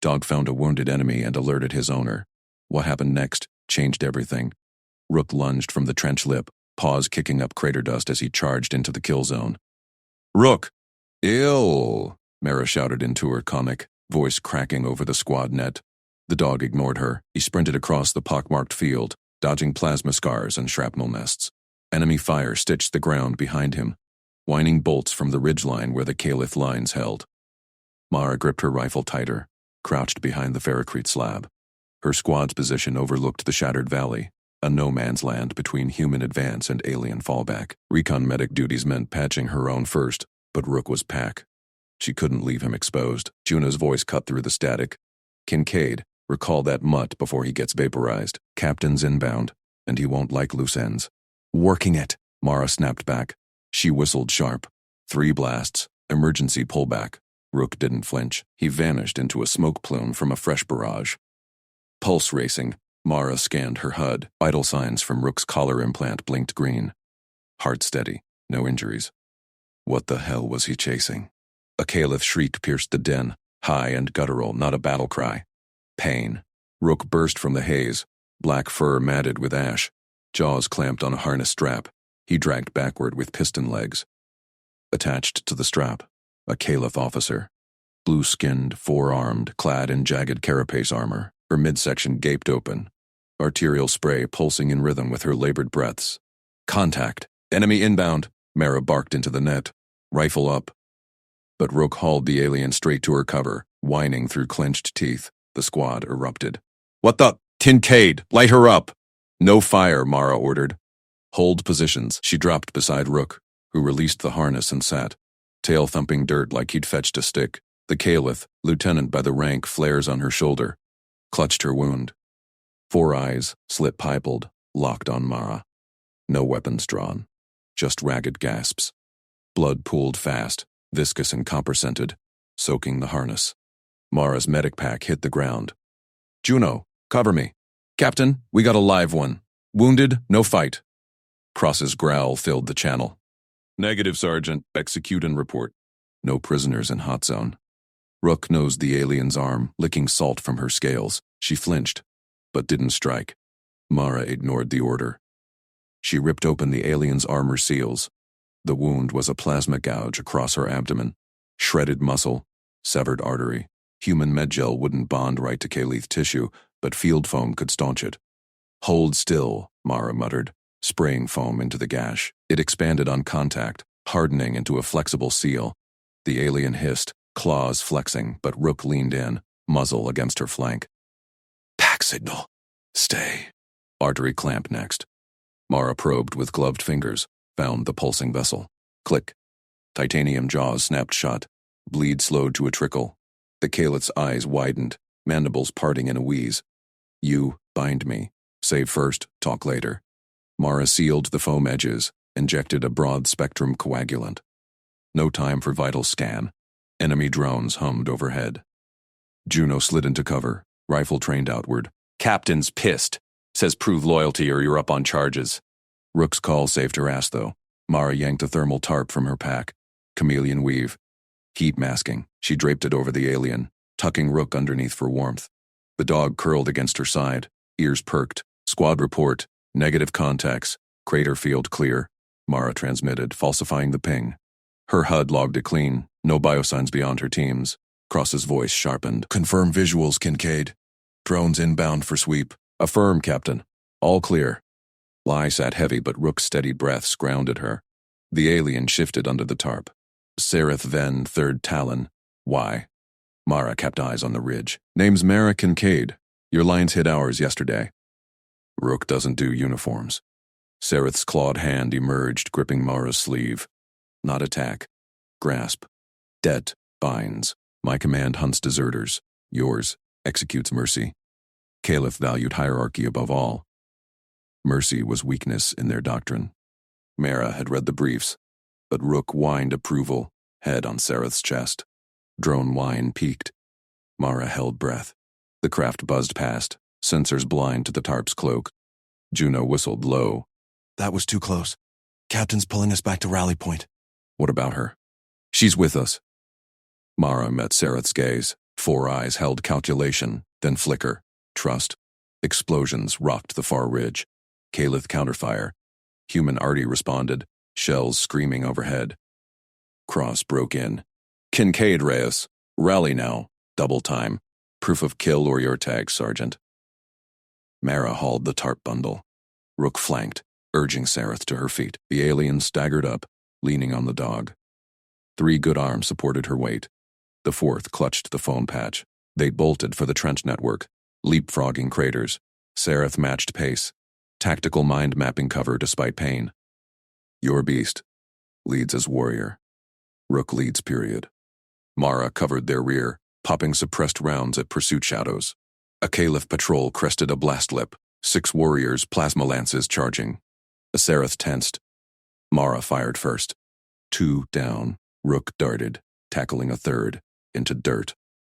Dog found a wounded enemy and alerted his owner. What happened next changed everything. Rook lunged from the trench lip, paws kicking up crater dust as he charged into the kill zone. "Rook!" "Ill!" Mara shouted into her comic, voice cracking over the squad net. The dog ignored her. He sprinted across the pockmarked field, dodging plasma scars and shrapnel nests. Enemy fire stitched the ground behind him, whining bolts from the ridgeline where the Caliph lines held. Mara gripped her rifle tighter, crouched behind the ferrocrete slab. Her squad's position overlooked the shattered valley, a no-man's land between human advance and alien fallback. Recon medic duties meant patching her own first, but Rook was pack. She couldn't leave him exposed. Juno's voice cut through the static. "Kincaid, recall that mutt before he gets vaporized. Captain's inbound, and he won't like loose ends." "Working it," Mara snapped back. She whistled sharp. 3 blasts, emergency pullback. Rook didn't flinch. He vanished into a smoke plume from a fresh barrage. Pulse racing, Mara scanned her HUD. Vital signs from Rook's collar implant blinked green. Heart steady, no injuries. What the hell was he chasing? A Caliph shriek pierced the den, high and guttural, not a battle cry. Pain. Rook burst from the haze, black fur matted with ash, jaws clamped on a harness strap. He dragged backward with piston legs. Attached to the strap, a Caliph officer. Blue-skinned, four-armed, clad in jagged carapace armor. Her midsection gaped open, arterial spray pulsing in rhythm with her labored breaths. "Contact! Enemy inbound!" Mara barked into the net. "Rifle up." But Rook hauled the alien straight to her cover, whining through clenched teeth. The squad erupted. "What the? Kincaid, light her up!" "No fire," Mara ordered. "Hold positions." She dropped beside Rook, who released the harness and sat, tail thumping dirt like he'd fetched a stick. The Caliph, lieutenant by the rank, flares on her shoulder, clutched her wound. 4 eyes, slit-pipeled, locked on Mara. No weapons drawn, just ragged gasps. Blood pooled fast, viscous and copper-scented, soaking the harness. Mara's medic pack hit the ground. "Juno, cover me." "Captain, we got a live one. Wounded, no fight." Cross's growl filled the channel. "Negative, Sergeant. Execute and report." No prisoners in hot zone. Rook nosed the alien's arm, licking salt from her scales. She flinched, but didn't strike. Mara ignored the order. She ripped open the alien's armor seals. The wound was a plasma gouge across her abdomen. Shredded muscle, severed artery. Human medgel wouldn't bond right to Caliph tissue, but field foam could staunch it. "Hold still," Mara muttered, spraying foam into the gash. It expanded on contact, hardening into a flexible seal. The alien hissed, claws flexing, but Rook leaned in, muzzle against her flank. "Pack signal. Stay." Artery clamp next. Mara probed with gloved fingers, found the pulsing vessel. Click. Titanium jaws snapped shut. Bleed slowed to a trickle. The Caliph's eyes widened, mandibles parting in a wheeze. "You bind me. Save first, talk later." Mara sealed the foam edges, injected a broad-spectrum coagulant. No time for vital scan. Enemy drones hummed overhead. Juno slid into cover, rifle trained outward. "Captain's pissed. Says prove loyalty or you're up on charges." Rook's call saved her ass, though. Mara yanked a thermal tarp from her pack. Chameleon weave. Heat masking. She draped it over the alien, tucking Rook underneath for warmth. The dog curled against her side, ears perked. "Squad report. Negative contacts. Crater field clear." Mara transmitted, falsifying the ping. Her HUD logged it clean. No biosigns beyond her teams. Cross's voice sharpened. "Confirm visuals, Kincaid. Drones inbound for sweep." "Affirm, Captain. All clear." Lai sat heavy, but Rook's steady breaths grounded her. The alien shifted under the tarp. "Sereth Ven, 3rd Talon. Why?" Mara kept eyes on the ridge. "Name's Mara Kincaid. Your lines hit ours yesterday." Rook doesn't do uniforms. Sereth's clawed hand emerged, gripping Mara's sleeve. "Not attack. Grasp. Debt binds. My command hunts deserters. Yours executes mercy." Caliph valued hierarchy above all. Mercy was weakness in their doctrine. Mara had read the briefs, but Rook whined approval, head on Sereth's chest. Drone whine peaked. Mara held breath. The craft buzzed past, sensors blind to the tarp's cloak. Juno whistled low. "That was too close. Captain's pulling us back to rally point." "What about her?" "She's with us." Mara met Sereth's gaze, Four eyes held calculation, then flicker. Trust. Explosions rocked the far ridge. Calith counterfire. Human arty responded, shells screaming overhead. Cross broke in. Kincaid, Reyes. Rally now. Double time. Proof of kill or your tag, Sergeant. Mara hauled the tarp bundle. Rook flanked, urging Sareth to her feet. The alien staggered up, leaning on the dog. 3 good arms supported her weight. The 4th clutched the phone patch. They bolted for the trench network, leapfrogging craters. Sareth matched pace. Tactical mind-mapping cover despite pain. Your beast leads as warrior. Rook leads period. Mara covered their rear, popping suppressed rounds at pursuit shadows. A Caliph patrol crested a blast lip, 6 warriors plasma lances charging. Sareth tensed. Mara fired first. 2 down. Rook darted, tackling a 3rd, into dirt.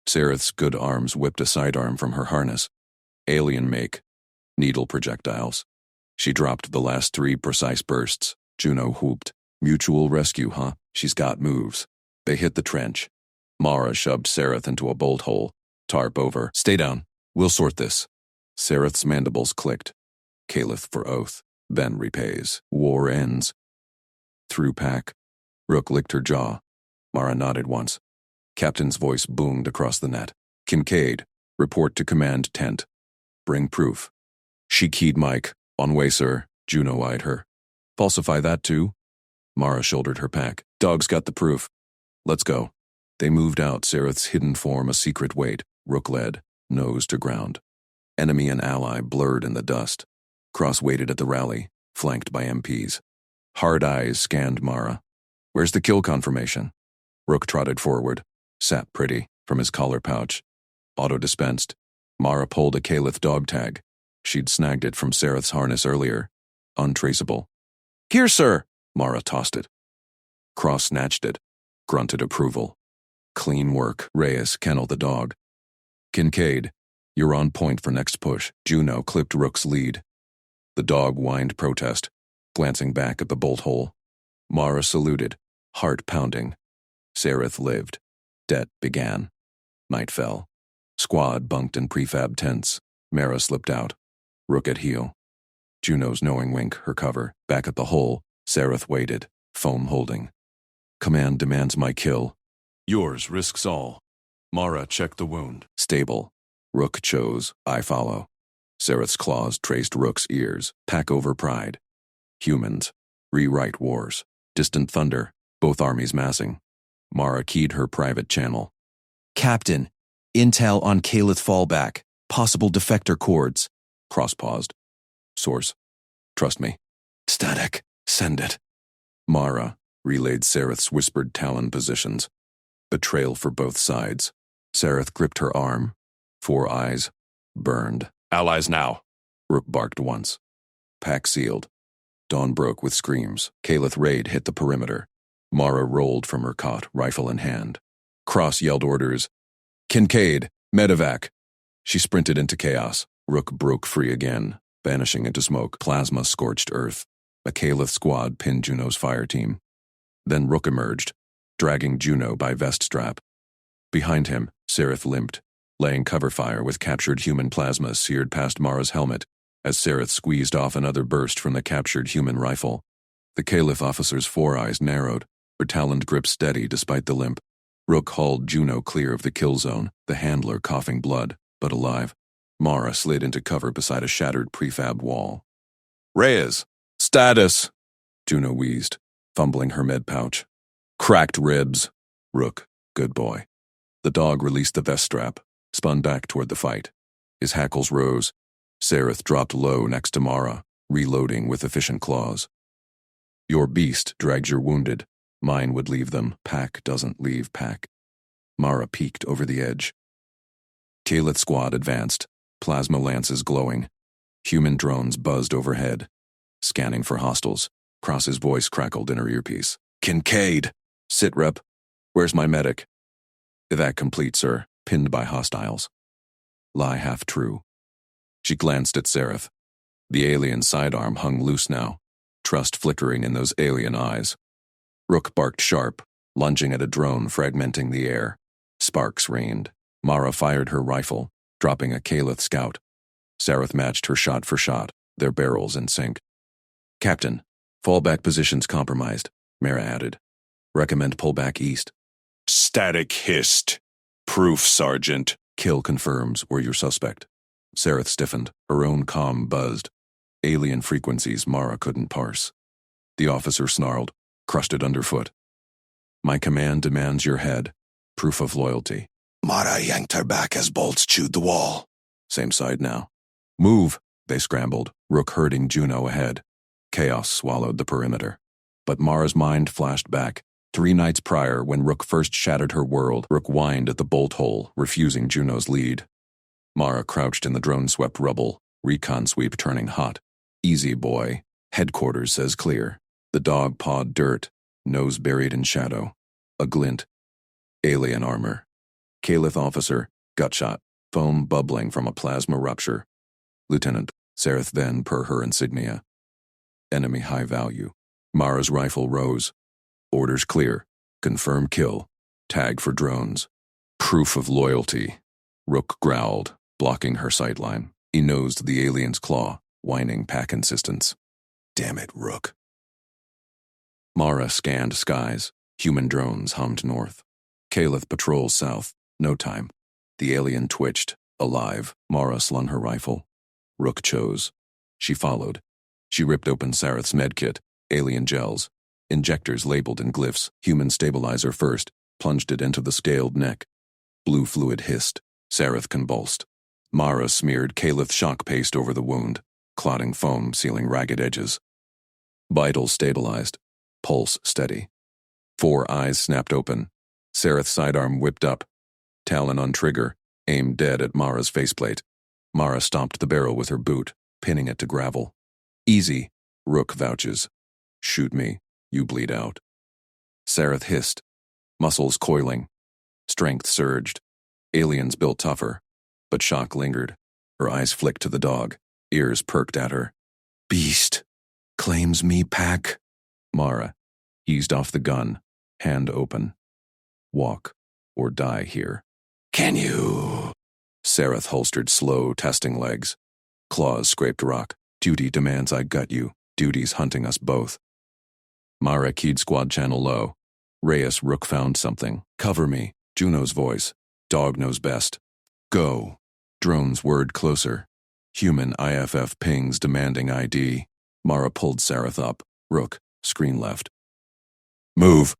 Sareth's good arms whipped a sidearm from her harness. Alien make. Needle projectiles. She dropped the last 3 precise bursts. Juno whooped. Mutual rescue, huh? She's got moves. They hit the trench. Mara shoved Sareth into a bolt hole. Tarp over. Stay down. We'll sort this. Sareth's mandibles clicked. Caliph for oath. Then repays. War ends. Through pack. Rook licked her jaw. Mara nodded once. Captain's voice boomed across the net. Kincaid, report to command tent. Bring proof. She keyed Mike. On way, sir. Juno eyed her. Falsify that too? Mara shouldered her pack. Dog's got the proof. Let's go. They moved out, Sareth's hidden form a secret weight. Rook led, nose to ground. Enemy and ally blurred in the dust. Cross waited at the rally, flanked by MPs. Hard eyes scanned Mara. Where's the kill confirmation? Rook trotted forward, sat pretty, from his collar pouch. Auto-dispensed. Mara pulled a Caliph dog tag. She'd snagged it from Sareth's harness earlier. Untraceable. Here, sir! Mara tossed it. Cross snatched it, grunted approval. Clean work, Reyes kenneled the dog. Kincaid, you're on point for next push. Juno clipped Rook's lead. The dog whined protest, glancing back at the bolt hole. Mara saluted, heart pounding. Sareth lived. Det began. Night fell. Squad bunked in prefab tents. Mara slipped out. Rook at heel. Juno's knowing wink, her cover. Back at the hole, Sareth waited, foam holding. Command demands my kill. Yours risks all. Mara checked the wound. Stable. Rook chose, I follow. Sareth's claws traced Rook's ears. Pack over pride. Humans. Rewrite wars. Distant thunder. Both armies massing. Mara keyed her private channel. Captain. Intel on Calith fallback. Possible defector cords. Cross paused. Source. Trust me. Static. Send it. Mara relayed Sareth's whispered talon positions. Betrayal for both sides. Sareth gripped her arm. 4 eyes. Burned. Allies now. Rook barked once. Pack sealed. Dawn broke with screams. Calith raid hit the perimeter. Mara rolled from her cot, rifle in hand. Cross yelled orders. Kincaid, medevac. She sprinted into chaos. Rook broke free again, vanishing into smoke. Plasma scorched earth. A Calith squad pinned Juno's fire team. Then Rook emerged, dragging Juno by vest strap. Behind him, Sareth limped, laying cover fire with captured human plasma seared past Mara's helmet as Sareth squeezed off another burst from the captured human rifle. The Caliph officer's 4 eyes narrowed, her taloned grip steady despite the limp. Rook hauled Juno clear of the kill zone, the handler coughing blood, but alive. Mara slid into cover beside a shattered prefab wall. Reyes! Status! Juno wheezed, fumbling her med pouch. Cracked ribs. Rook, good boy. The dog released the vest strap, spun back toward the fight. His hackles rose. Sareth dropped low next to Mara, reloading with efficient claws. Your beast drags your wounded. Mine would leave them. Pack doesn't leave pack. Mara peeked over the edge. Calith squad advanced, plasma lances glowing. Human drones buzzed overhead, scanning for hostiles. Cross's voice crackled in her earpiece. Kincaid! Sit rep. Where's my medic? That complete, sir. Pinned by hostiles. Lie half true. She glanced at Sareth. The alien sidearm hung loose now, trust flickering in those alien eyes. Rook barked sharp, lunging at a drone fragmenting the air. Sparks rained. Mara fired her rifle, dropping a Kalith scout. Sareth matched her shot for shot, their barrels in sync. Captain, fallback positions compromised, Mara added. Recommend pull back east. Static hissed. Proof, Sergeant. Kill confirms we're your suspect. Sareth stiffened, her own comm buzzed. Alien frequencies Mara couldn't parse. The officer snarled, crushed it underfoot. My command demands your head. Proof of loyalty. Mara yanked her back as bolts chewed the wall. Same side now. Move, they scrambled, Rook herding Juno ahead. Chaos swallowed the perimeter. But Mara's mind flashed back. 3 nights prior, when Rook first shattered her world, Rook whined at the bolt hole, refusing Juno's lead. Mara crouched in the drone-swept rubble, recon sweep turning hot. Easy, boy. Headquarters says clear. The dog pawed dirt, nose buried in shadow. A glint. Alien armor. Kalith officer, gutshot, foam bubbling from a plasma rupture. Lieutenant, Sareth then per her insignia. Enemy high value. Mara's rifle rose. Orders clear. Confirm kill. Tag for drones. Proof of loyalty. Rook growled, blocking her sightline. He nosed the alien's claw, whining pack insistence. Damn it, Rook. Mara scanned skies. Human drones hummed north. Kalith patrols south. No time. The alien twitched. Alive. Mara slung her rifle. Rook chose. She followed. She ripped open Sareth's medkit. Alien gels. Injectors labeled in glyphs. Human stabilizer first. Plunged it into the scaled neck. Blue fluid hissed. Sareth convulsed. Mara smeared Kalith shock paste over the wound. Clotting foam sealing ragged edges. Vitals stabilized. Pulse steady. 4 eyes snapped open. Sareth's sidearm whipped up. Talon on trigger, aimed dead at Mara's faceplate. Mara stomped the barrel with her boot, pinning it to gravel. Easy, Rook vouches. Shoot me, you bleed out. Sareth hissed, muscles coiling. Strength surged. Aliens built tougher, but shock lingered. Her eyes flicked to the dog, ears perked at her. Beast, claims me pack. Mara eased off the gun, hand open. Walk or die here. Can you? Sareth holstered slow, testing legs. Claws scraped rock. Duty demands I gut you. Duty's hunting us both. Mara keyed squad channel low. Reyes, Rook found something. Cover me. Juno's voice. Dog knows best. Go. Drone's word closer. Human IFF pings demanding ID. Mara pulled Sareth up. Rook, screen left. Move.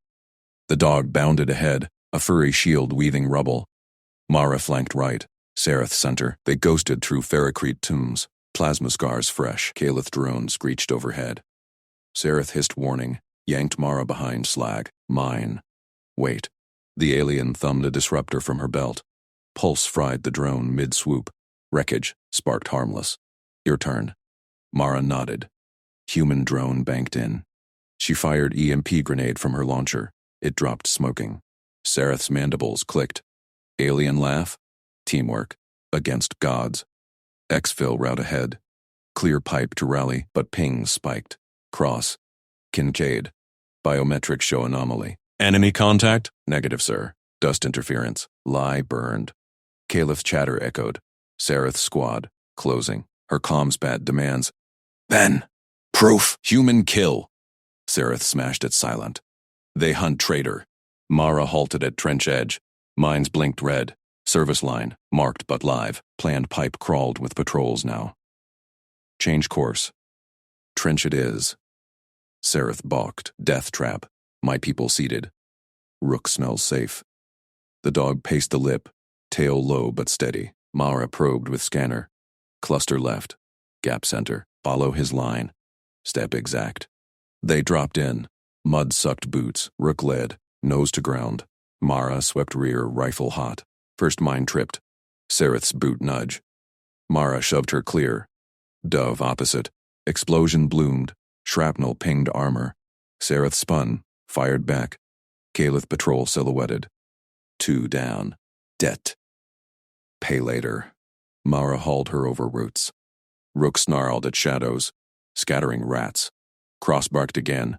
The dog bounded ahead, a furry shield weaving rubble. Mara flanked right. Sareth center. They ghosted through ferrocrete tombs. Plasma scars fresh. Kalith drone screeched overhead. Sareth hissed warning, yanked Mara behind slag. Mine. Wait. The alien thumbed a disruptor from her belt. Pulse fried the drone mid-swoop. Wreckage, sparked harmless. Your turn. Mara nodded. Human drone banked in. She fired EMP grenade from her launcher. It dropped smoking. Sareth's mandibles clicked. Alien laugh. Teamwork. Against gods. Exfil route ahead. Clear pipe to rally, but pings spiked. Cross. Kincaid. Biometrics show anomaly. Enemy contact? Negative, sir. Dust interference. Lie burned. Kalith's chatter echoed. Sareth's squad. Closing. Her comms pad demands. Ben. Proof. Human kill. Sareth smashed it silent. They hunt traitor. Mara halted at trench edge. Mines blinked red. Service line, marked but live. Planned pipe crawled with patrols now. Change course. Trench it is. Sareth balked. Death trap. My people seated. Rook smells safe. The dog paced the lip, tail low but steady. Mara probed with scanner. Cluster left. Gap center. Follow his line. Step exact. They dropped in. Mud-sucked boots. Rook led. Nose to ground. Mara swept rear, rifle hot. First mine tripped. Sareth's boot nudge. Mara shoved her clear. Dove opposite. Explosion bloomed. Shrapnel pinged armor. Sareth spun. Fired back. Kalith patrol silhouetted. 2 down. Det. Pay later. Mara hauled her over roots. Rook snarled at shadows. Scattering rats. Cross-barked again.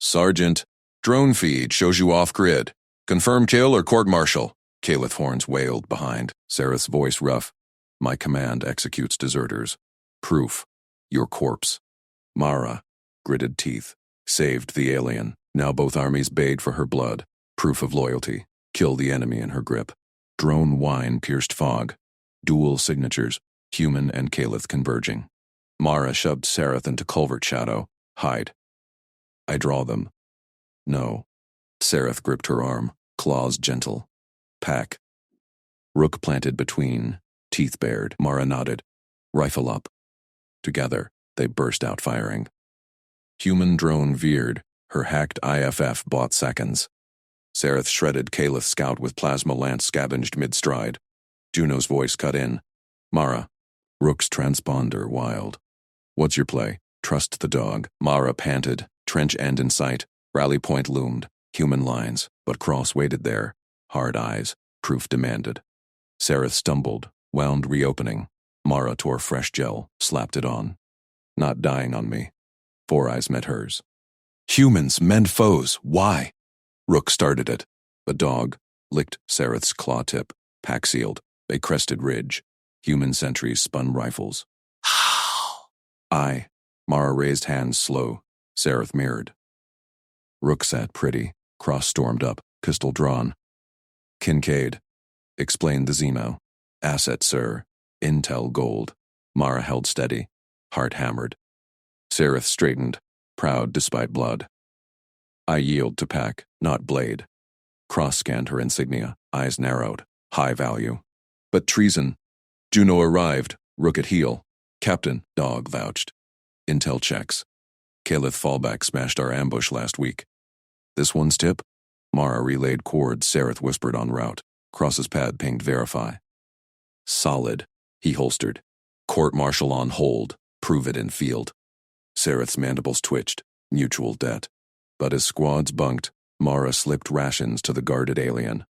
Sergeant, drone feed shows you off-grid. Confirm kill or court-martial. Caliph horns wailed behind, Sareth's voice rough. My command executes deserters. Proof. Your corpse. Mara, gritted teeth, saved the alien. Now both armies bayed for her blood. Proof of loyalty. Kill the enemy in her grip. Drone whine pierced fog. Dual signatures, human and Caliph converging. Mara shoved Sareth into culvert shadow. Hide. I draw them. No. Sareth gripped her arm, claws gentle. Pack. Rook planted between, teeth bared. Mara nodded. Rifle up. Together, they burst out firing. Human drone veered, her hacked IFF bought seconds. Sareth shredded Caliph's scout with plasma lance scavenged mid-stride. Juno's voice cut in. Mara. Rook's transponder wild. What's your play? Trust the dog. Mara panted, trench end in sight. Rally point loomed. Human lines, but Cross waited there. Hard eyes. Proof demanded. Sareth stumbled, wound reopening. Mara tore fresh gel, slapped it on. Not dying on me. Four eyes met hers. Humans, mend foes, why? Rook started it. The dog licked Sareth's claw tip, pack sealed, a crested ridge. Human sentries spun rifles. Mara raised hands slow. Sareth mirrored. Rook sat pretty, Cross stormed up, pistol drawn. Kincaid, explained the Zemo. Asset, sir. Intel gold. Mara held steady, heart hammered. Sareth straightened, proud despite blood. I yield to pack, not blade. Cross scanned her insignia, eyes narrowed. High value. But treason. Juno arrived, Rook at heel. Captain, dog vouched. Intel checks. Caliph fallback smashed our ambush last week. This one's tip? Mara relayed cords Sareth whispered en route. Cross's pad pinged verify. Solid. He holstered. Court-martial on hold. Prove it in field. Sareth's mandibles twitched. Mutual debt. But as squads bunked, Mara slipped rations to the guarded alien.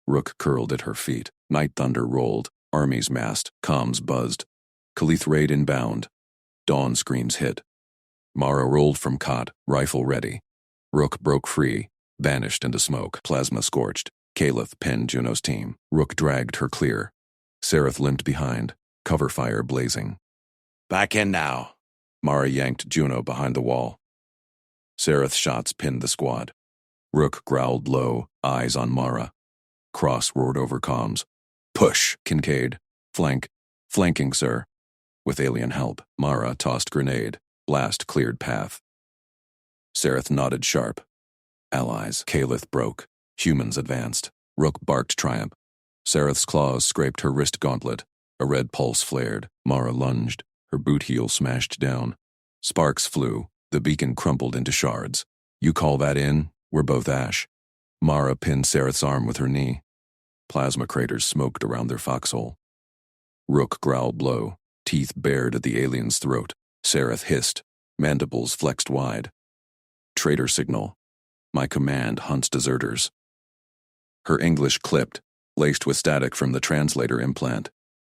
Rook curled at her feet. Night thunder rolled. Armies massed. Comms buzzed. Caliph raid inbound. Dawn screams hit. Mara rolled from cot, rifle ready. Rook broke free, vanished into smoke, plasma scorched. Caliph pinned Juno's team. Rook dragged her clear. Sareth limped behind, cover fire blazing. Back in now. Mara yanked Juno behind the wall. Sareth's shots pinned the squad. Rook growled low, eyes on Mara. Cross roared over comms. Push, Kincaid. Flank. Flanking, sir. With alien help, Mara tossed grenade. Blast cleared path. Sareth nodded sharp. Allies. Caliph broke. Humans advanced. Rook barked triumph. Sareth's claws scraped her wrist gauntlet. A red pulse flared. Mara lunged. Her boot heel smashed down. Sparks flew. The beacon crumpled into shards. You call that in? We're both ash. Mara pinned Sareth's arm with her knee. Plasma craters smoked around their foxhole. Rook growled low. Teeth bared at the alien's throat. Sareth hissed. Mandibles flexed wide. Traitor signal. My command hunts deserters. Her English clipped, laced with static from the translator implant.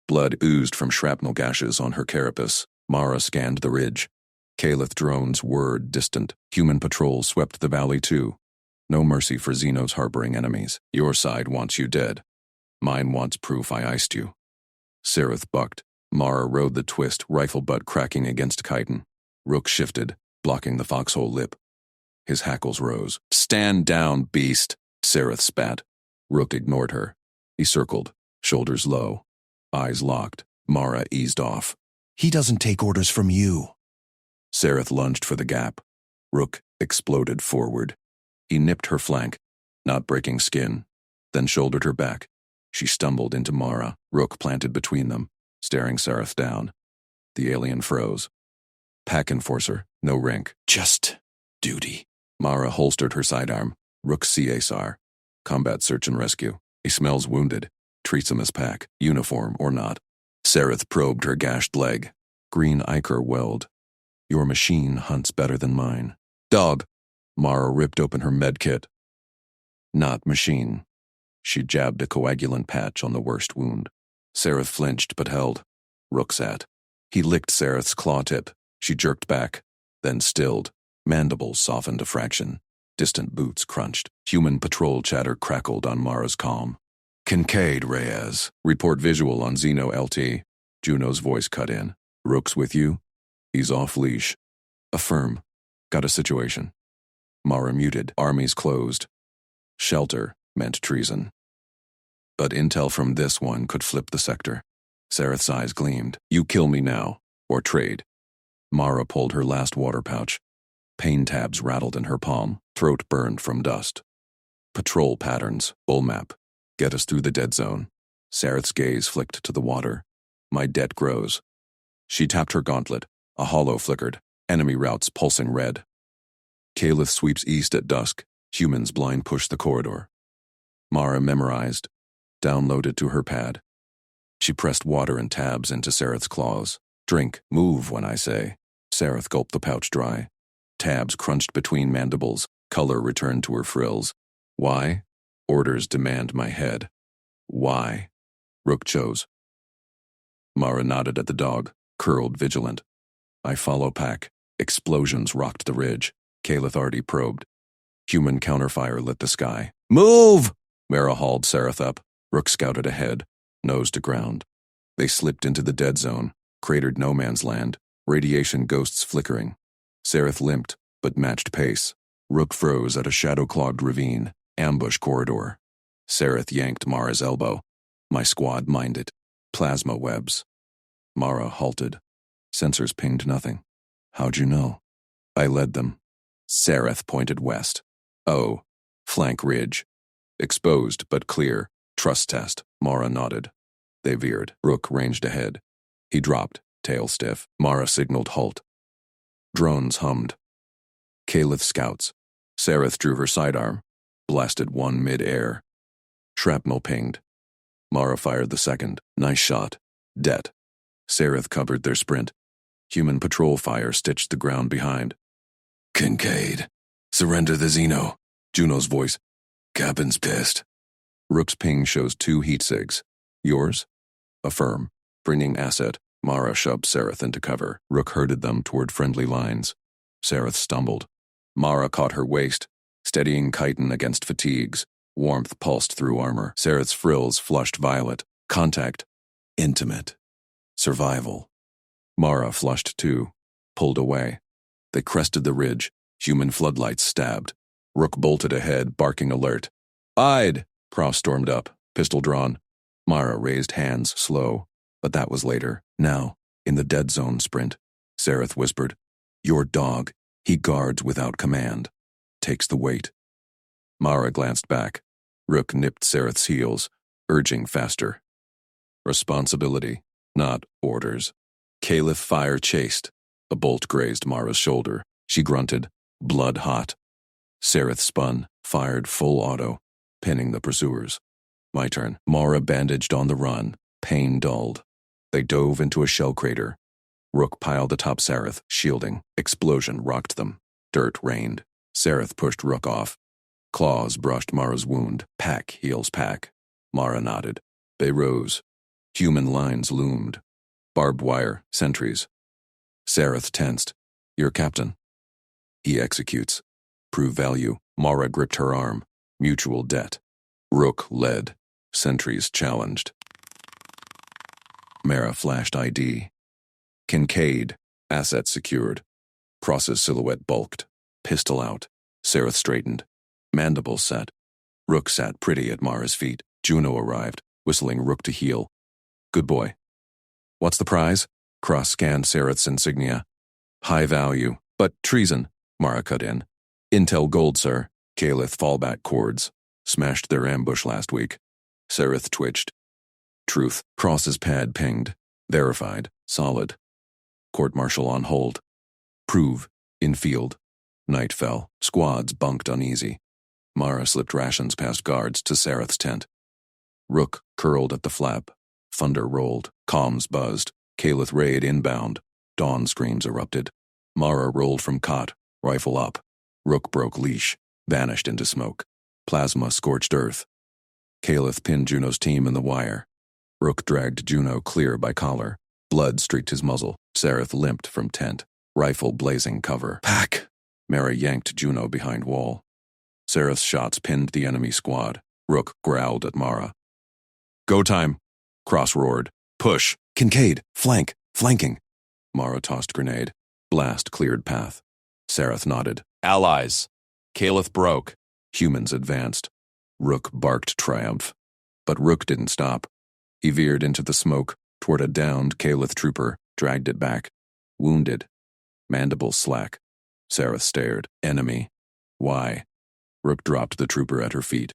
Blood oozed from shrapnel gashes on her carapace. Mara scanned the ridge. Caliph drones whirred distant. Human patrols swept the valley too. No mercy for Xeno's harboring enemies. Your side wants you dead. Mine wants proof I iced you. Sareth bucked. Mara rode the twist, rifle butt cracking against chitin. Rook shifted, blocking the foxhole lip. His hackles rose. Stand down, beast, Sareth spat. Rook ignored her. He circled, shoulders low. Eyes locked. Mara eased off. He doesn't take orders from you. Sareth lunged for the gap. Rook exploded forward. He nipped her flank, not breaking skin, then shouldered her back. She stumbled into Mara. Rook planted between them, staring Sareth down. The alien froze. Pack enforcer, no rank. Just duty. Mara holstered her sidearm. Rook CSR. Combat search and rescue. He smells wounded. Treats him as pack, uniform or not. Sareth probed her gashed leg. Green ichor welled. Your machine hunts better than mine. Dog. Mara ripped open her med kit. Not machine. She jabbed a coagulant patch on the worst wound. Sareth flinched but held. Rook sat. He licked Sareth's claw tip. She jerked back, then stilled. Mandibles softened a fraction. Distant boots crunched. Human patrol chatter crackled on Mara's calm. Kincaid Reyes. Report visual on Xeno LT. Juno's voice cut in. Rook's with you? He's off leash. Affirm. Got a situation. Mara muted. Armies closed. Shelter meant treason. But intel from this one could flip the sector. Sareth's eyes gleamed. You kill me now, or trade. Mara pulled her last water pouch. Pain tabs rattled in her palm. Throat burned from dust. Patrol patterns. Bull map. Get us through the dead zone. Sareth's gaze flicked to the water. My debt grows. She tapped her gauntlet. A hollow flickered. Enemy routes pulsing red. Calith sweeps east at dusk. Humans blind push the corridor. Mara memorized. Downloaded to her pad. She pressed water and tabs into Sareth's claws. Drink, move when I say. Sareth gulped the pouch dry. Tabs crunched between mandibles. Color returned to her frills. Why? Orders demand my head. Why? Rook chose. Mara nodded at the dog, curled vigilant. I follow pack. Explosions rocked the ridge. Calith already probed. Human counterfire lit the sky. Move! Mara hauled Sareth up. Rook scouted ahead, nose to ground. They slipped into the dead zone, cratered no man's land, radiation ghosts flickering. Sareth limped, but matched pace. Rook froze at a shadow-clogged ravine, ambush corridor. Sareth yanked Mara's elbow. My squad mined it. Plasma webs. Mara halted. Sensors pinged nothing. How'd you know? I led them. Sareth pointed west. Oh, flank ridge. Exposed but clear. Trust test. Mara nodded. They veered. Rook ranged ahead. He dropped, tail stiff. Mara signaled halt. Drones hummed. Calith scouts. Sareth drew her sidearm. Blasted one mid-air. Shrapnel pinged. Mara fired the second. Nice shot. Det. Sareth covered their sprint. Human patrol fire stitched the ground behind. Kincaid. Surrender the Xeno. Juno's voice. Captain's pissed. Rook's ping shows 2 heat sigs. Yours? Affirm. Bringing asset. Mara shoved Sareth into cover. Rook herded them toward friendly lines. Sareth stumbled. Mara caught her waist, steadying chitin against fatigues. Warmth pulsed through armor. Sareth's frills flushed violet. Contact. Intimate. Survival. Mara flushed too. Pulled away. They crested the ridge. Human floodlights stabbed. Rook bolted ahead, barking alert. I'd! Pross stormed up, pistol drawn. Mara raised hands, slow. But that was later. Now, in the dead zone sprint, Sareth whispered, Your dog, he guards without command. Takes the weight. Mara glanced back. Rook nipped Sareth's heels, urging faster. Responsibility, not orders. Caliph fire chased. A bolt grazed Mara's shoulder. She grunted, blood hot. Sareth spun, fired full auto, pinning the pursuers. My turn. Mara bandaged on the run, pain dulled. They dove into a shell crater. Rook piled atop Sareth, shielding. Explosion rocked them. Dirt rained. Sareth pushed Rook off. Claws brushed Mara's wound. Pack heals pack. Mara nodded. They rose. Human lines loomed. Barbed wire, sentries. Sareth tensed. Your captain. He executes. Prove value. Mara gripped her arm. Mutual debt. Rook led. Sentries challenged. Mara flashed ID. Kincaid. Asset secured. Pross's silhouette bulked. Pistol out. Sareth straightened. Mandibles set. Rook sat pretty at Mara's feet. Juno arrived, whistling Rook to heel. Good boy. What's the prize? Cross scanned Sareth's insignia. High value, but treason, Mara cut in. Intel gold, sir. Calith fallback cords. Smashed their ambush last week. Sareth twitched. Truth. Pross's pad pinged. Verified. Solid. Court-martial on hold. Prove. In field. Night fell. Squads bunked uneasy. Mara slipped rations past guards to Sareth's tent. Rook curled at the flap. Thunder rolled. Comms buzzed. Calith raid inbound. Dawn screams erupted. Mara rolled from cot. Rifle up. Rook broke leash. Vanished into smoke. Plasma scorched earth. Calith pinned Juno's team in the wire. Rook dragged Juno clear by collar. Blood streaked his muzzle. Sareth limped from tent. Rifle blazing cover. Pack! Mara yanked Juno behind wall. Sareth's shots pinned the enemy squad. Rook growled at Mara. Go time. Cross roared. Push. Kincaid, flank, flanking. Mara tossed grenade. Blast cleared path. Sareth nodded. Allies. Caliph broke. Humans advanced. Rook barked triumph. But Rook didn't stop. He veered into the smoke, toward a downed Caliph trooper, dragged it back. Wounded. Mandibles slack. Sareth stared. Enemy. Why? Rook dropped the trooper at her feet.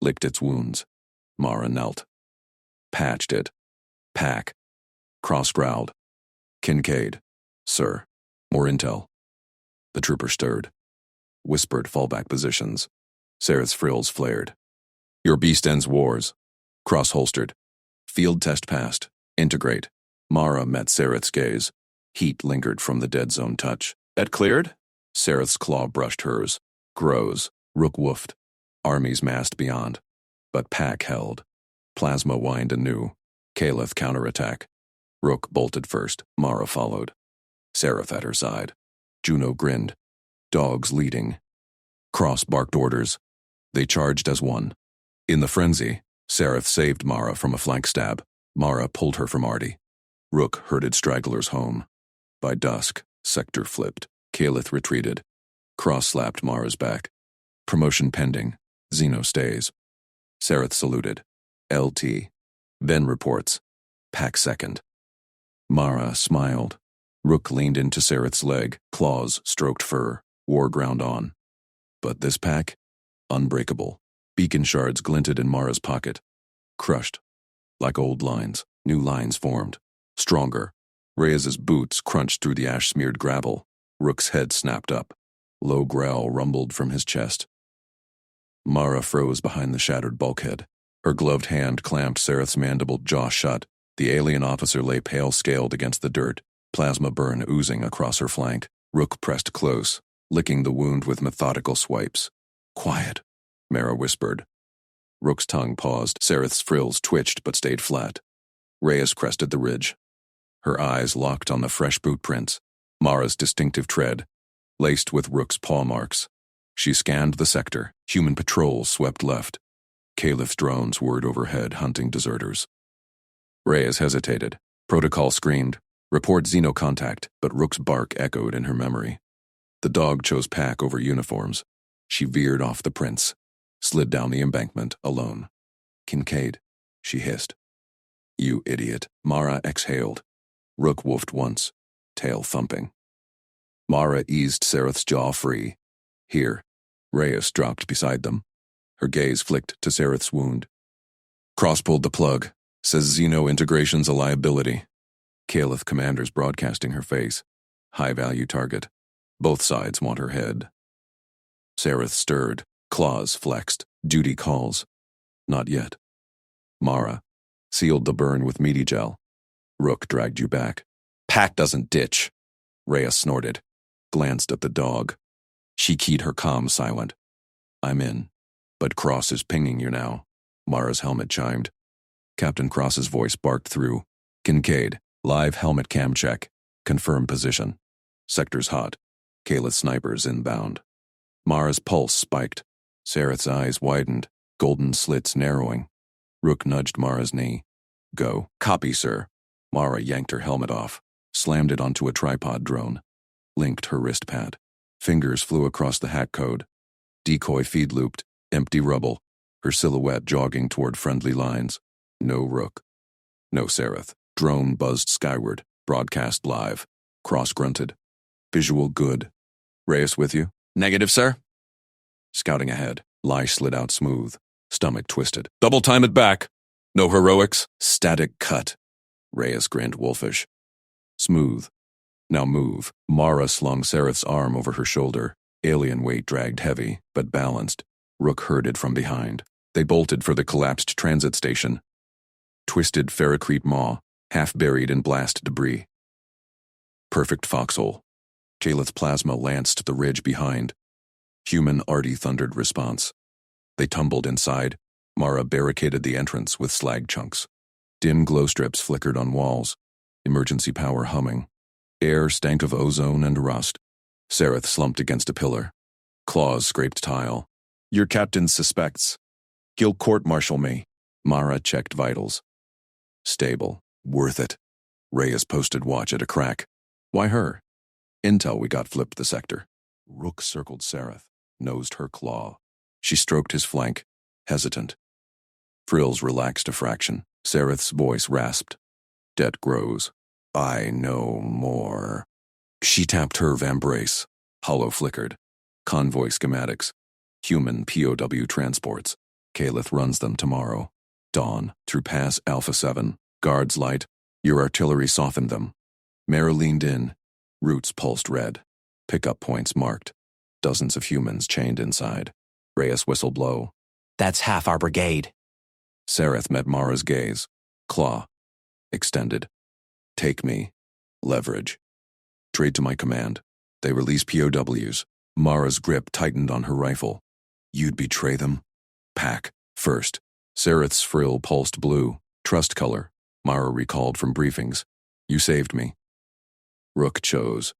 Licked its wounds. Mara knelt. Patched it. Pack. Cross growled. Kincaid. Sir. More intel. The trooper stirred. Whispered fallback positions. Sareth's frills flared. Your beast ends wars. Cross holstered. Field test passed. Integrate. Mara met Sareth's gaze. Heat lingered from the dead zone touch. That cleared? Sareth's claw brushed hers. Grows. Rook woofed. Armies massed beyond. But Pack held. Plasma whined anew. Caliph counterattack. Rook bolted first. Mara followed. Sareth at her side. Juno grinned. Dogs leading. Cross barked orders. They charged as one. In the frenzy, Sareth saved Mara from a flank stab. Mara pulled her from Artie. Rook herded stragglers home. By dusk, Sector flipped. Caliph retreated. Cross slapped Mara's back. Promotion pending. Xeno stays. Sareth saluted. LT. Ben reports. Pack second. Mara smiled. Rook leaned into Sareth's leg. Claws stroked fur. War ground on. But this pack? Unbreakable. Beacon shards glinted in Mara's pocket. Crushed. Like old lines. New lines formed. Stronger. Reyes's boots crunched through the ash-smeared gravel. Rook's head snapped up. Low growl rumbled from his chest. Mara froze behind the shattered bulkhead. Her gloved hand clamped Sareth's mandibled jaw shut. The alien officer lay pale-scaled against the dirt, plasma burn oozing across her flank. Rook pressed close, licking the wound with methodical swipes. Quiet, Mara whispered. Rook's tongue paused. Sareth's frills twitched but stayed flat. Reyes crested the ridge. Her eyes locked on the fresh boot prints. Mara's distinctive tread, laced with Rook's paw marks. She scanned the sector. Human patrols swept left. Caliph's drones whirred overhead, hunting deserters. Reyes hesitated. Protocol screamed. Report Xeno contact, but Rook's bark echoed in her memory. The dog chose Pack over uniforms. She veered off the prints, slid down the embankment alone. Kincaid, she hissed. You idiot. Mara exhaled. Rook woofed once, tail thumping. Mara eased Sareth's jaw free. Here. Reyes dropped beside them. Her gaze flicked to Sareth's wound. Cross pulled the plug. Says Xeno integration's a liability. Caliph commander's broadcasting her face. High-value target. Both sides want her head. Sareth stirred. Claws flexed. Duty calls. Not yet. Mara sealed the burn with meaty gel. Rook dragged you back. Pack doesn't ditch. Rhea snorted. Glanced at the dog. She keyed her comm silent. I'm in. But Cross is pinging you now. Mara's helmet chimed. Captain Cross's voice barked through. Kincaid, live helmet cam check. Confirm position. Sector's hot. Caliph snipers inbound. Mara's pulse spiked. Sareth's eyes widened, golden slits narrowing. Rook nudged Mara's knee. Go. Copy, sir. Mara yanked her helmet off, slammed it onto a tripod drone. Linked her wrist pad. Fingers flew across the hack code. Decoy feed looped, empty rubble, her silhouette jogging toward friendly lines. No Rook. No Sareth. Drone buzzed skyward, broadcast live. Cross grunted. Visual good. Reyes with you? Negative, sir. Scouting ahead, Lai slid out smooth. Stomach twisted. Double time it back. No heroics. Static cut. Reyes grinned wolfish. Smooth. Now move. Mara slung Sareth's arm over her shoulder. Alien weight dragged heavy, but balanced. Rook herded from behind. They bolted for the collapsed transit station. Twisted ferrocrete maw, half buried in blast debris. Perfect foxhole. Calith's plasma lanced the ridge behind. Human Artie thundered response. They tumbled inside. Mara barricaded the entrance with slag chunks. Dim glow strips flickered on walls. Emergency power humming. Air stank of ozone and rust. Sareth slumped against a pillar. Claws scraped tile. Your captain suspects. He'll court-martial me. Mara checked vitals. Stable. Worth it. Reyes posted watch at a crack. Why her? Intel we got flipped the sector. Rook circled Sareth, nosed her claw. She stroked his flank, hesitant. Frills relaxed a fraction. Sareth's voice rasped. Debt grows. I know more. She tapped her vambrace. Hollow flickered. Convoy schematics. Human POW transports. Calith runs them tomorrow. Dawn, through Pass Alpha 7. Guards light. Your artillery softened them. Mara leaned in. Roots pulsed red. Pickup points marked. Dozens of humans chained inside. Reyes whistle blow. That's half our brigade. Sareth met Mara's gaze. Claw. Extended. Take me. Leverage. Trade to my command. They release POWs. Mara's grip tightened on her rifle. You'd betray them? Pack. First. Sareth's frill pulsed blue. Trust color. Mara recalled from briefings. You saved me. Rook chose.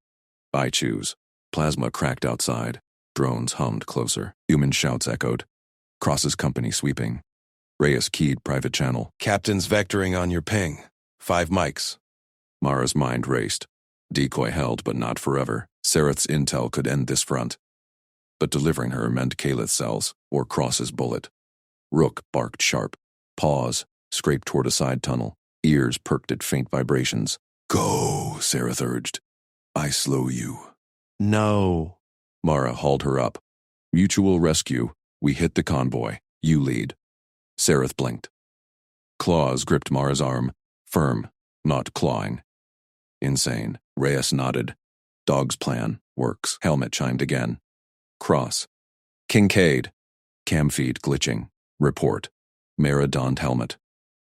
I choose. Plasma cracked outside. Drones hummed closer. Human shouts echoed. Cross's company sweeping. Reyes keyed private channel. Captain's vectoring on your ping. 5 mics. Mara's mind raced. Decoy held, but not forever. Sareth's intel could end this front. But delivering her meant Calith's cells, or Cross's bullet. Rook barked sharp. Pause. Scraped toward a side tunnel. Ears perked at faint vibrations. Go, Sareth urged. I slow you. No. Mara hauled her up. Mutual rescue. We hit the convoy. You lead. Sareth blinked. Claws gripped Mara's arm. Firm, not clawing. Insane. Reyes nodded. Dog's plan. Works. Helmet chimed again. Cross. Kincaid. Cam feed glitching. Report. Mara donned helmet.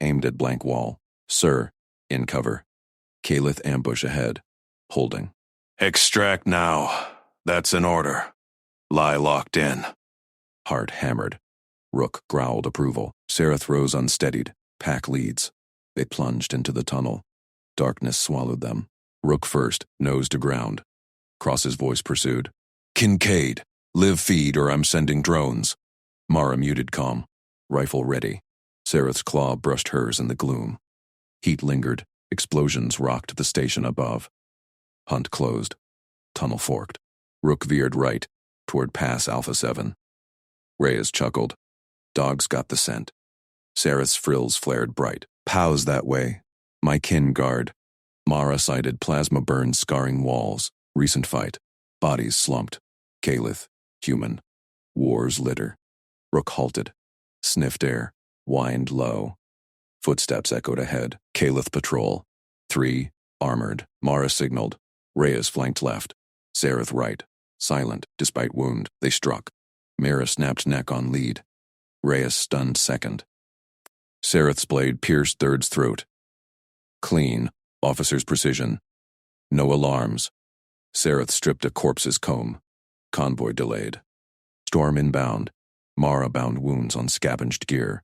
Aimed at blank wall. Sir. In cover. Calith ambush ahead. Holding. Extract now. That's an order. Lie locked in. Heart hammered. Rook growled approval. Sareth rose unsteadied. Pack leads. They plunged into the tunnel. Darkness swallowed them. Rook first, nose to ground. Cross's voice pursued. Kincaid, live feed or I'm sending drones. Mara muted calm. Rifle ready. Sareth's claw brushed hers in the gloom. Heat lingered. Explosions rocked the station above. Hunt closed. Tunnel forked. Rook veered right, toward Pass Alpha 7. Reyes chuckled. Dogs got the scent. Sareth's frills flared bright. Pows that way. My kin guard. Mara sighted plasma burns scarring walls. Recent fight. Bodies slumped. Calith. Human. War's litter. Rook halted. Sniffed air. Whined low. Footsteps echoed ahead. Calith patrol. 3. Armored. Mara signaled. Reyes flanked left. Sareth right. Silent, despite wound. They struck. Mara snapped neck on lead. Reyes stunned second. Sareth's blade pierced third's throat. Clean. Officer's precision. No alarms. Sareth stripped a corpse's comb. Convoy delayed. Storm inbound. Mara bound wounds on scavenged gear.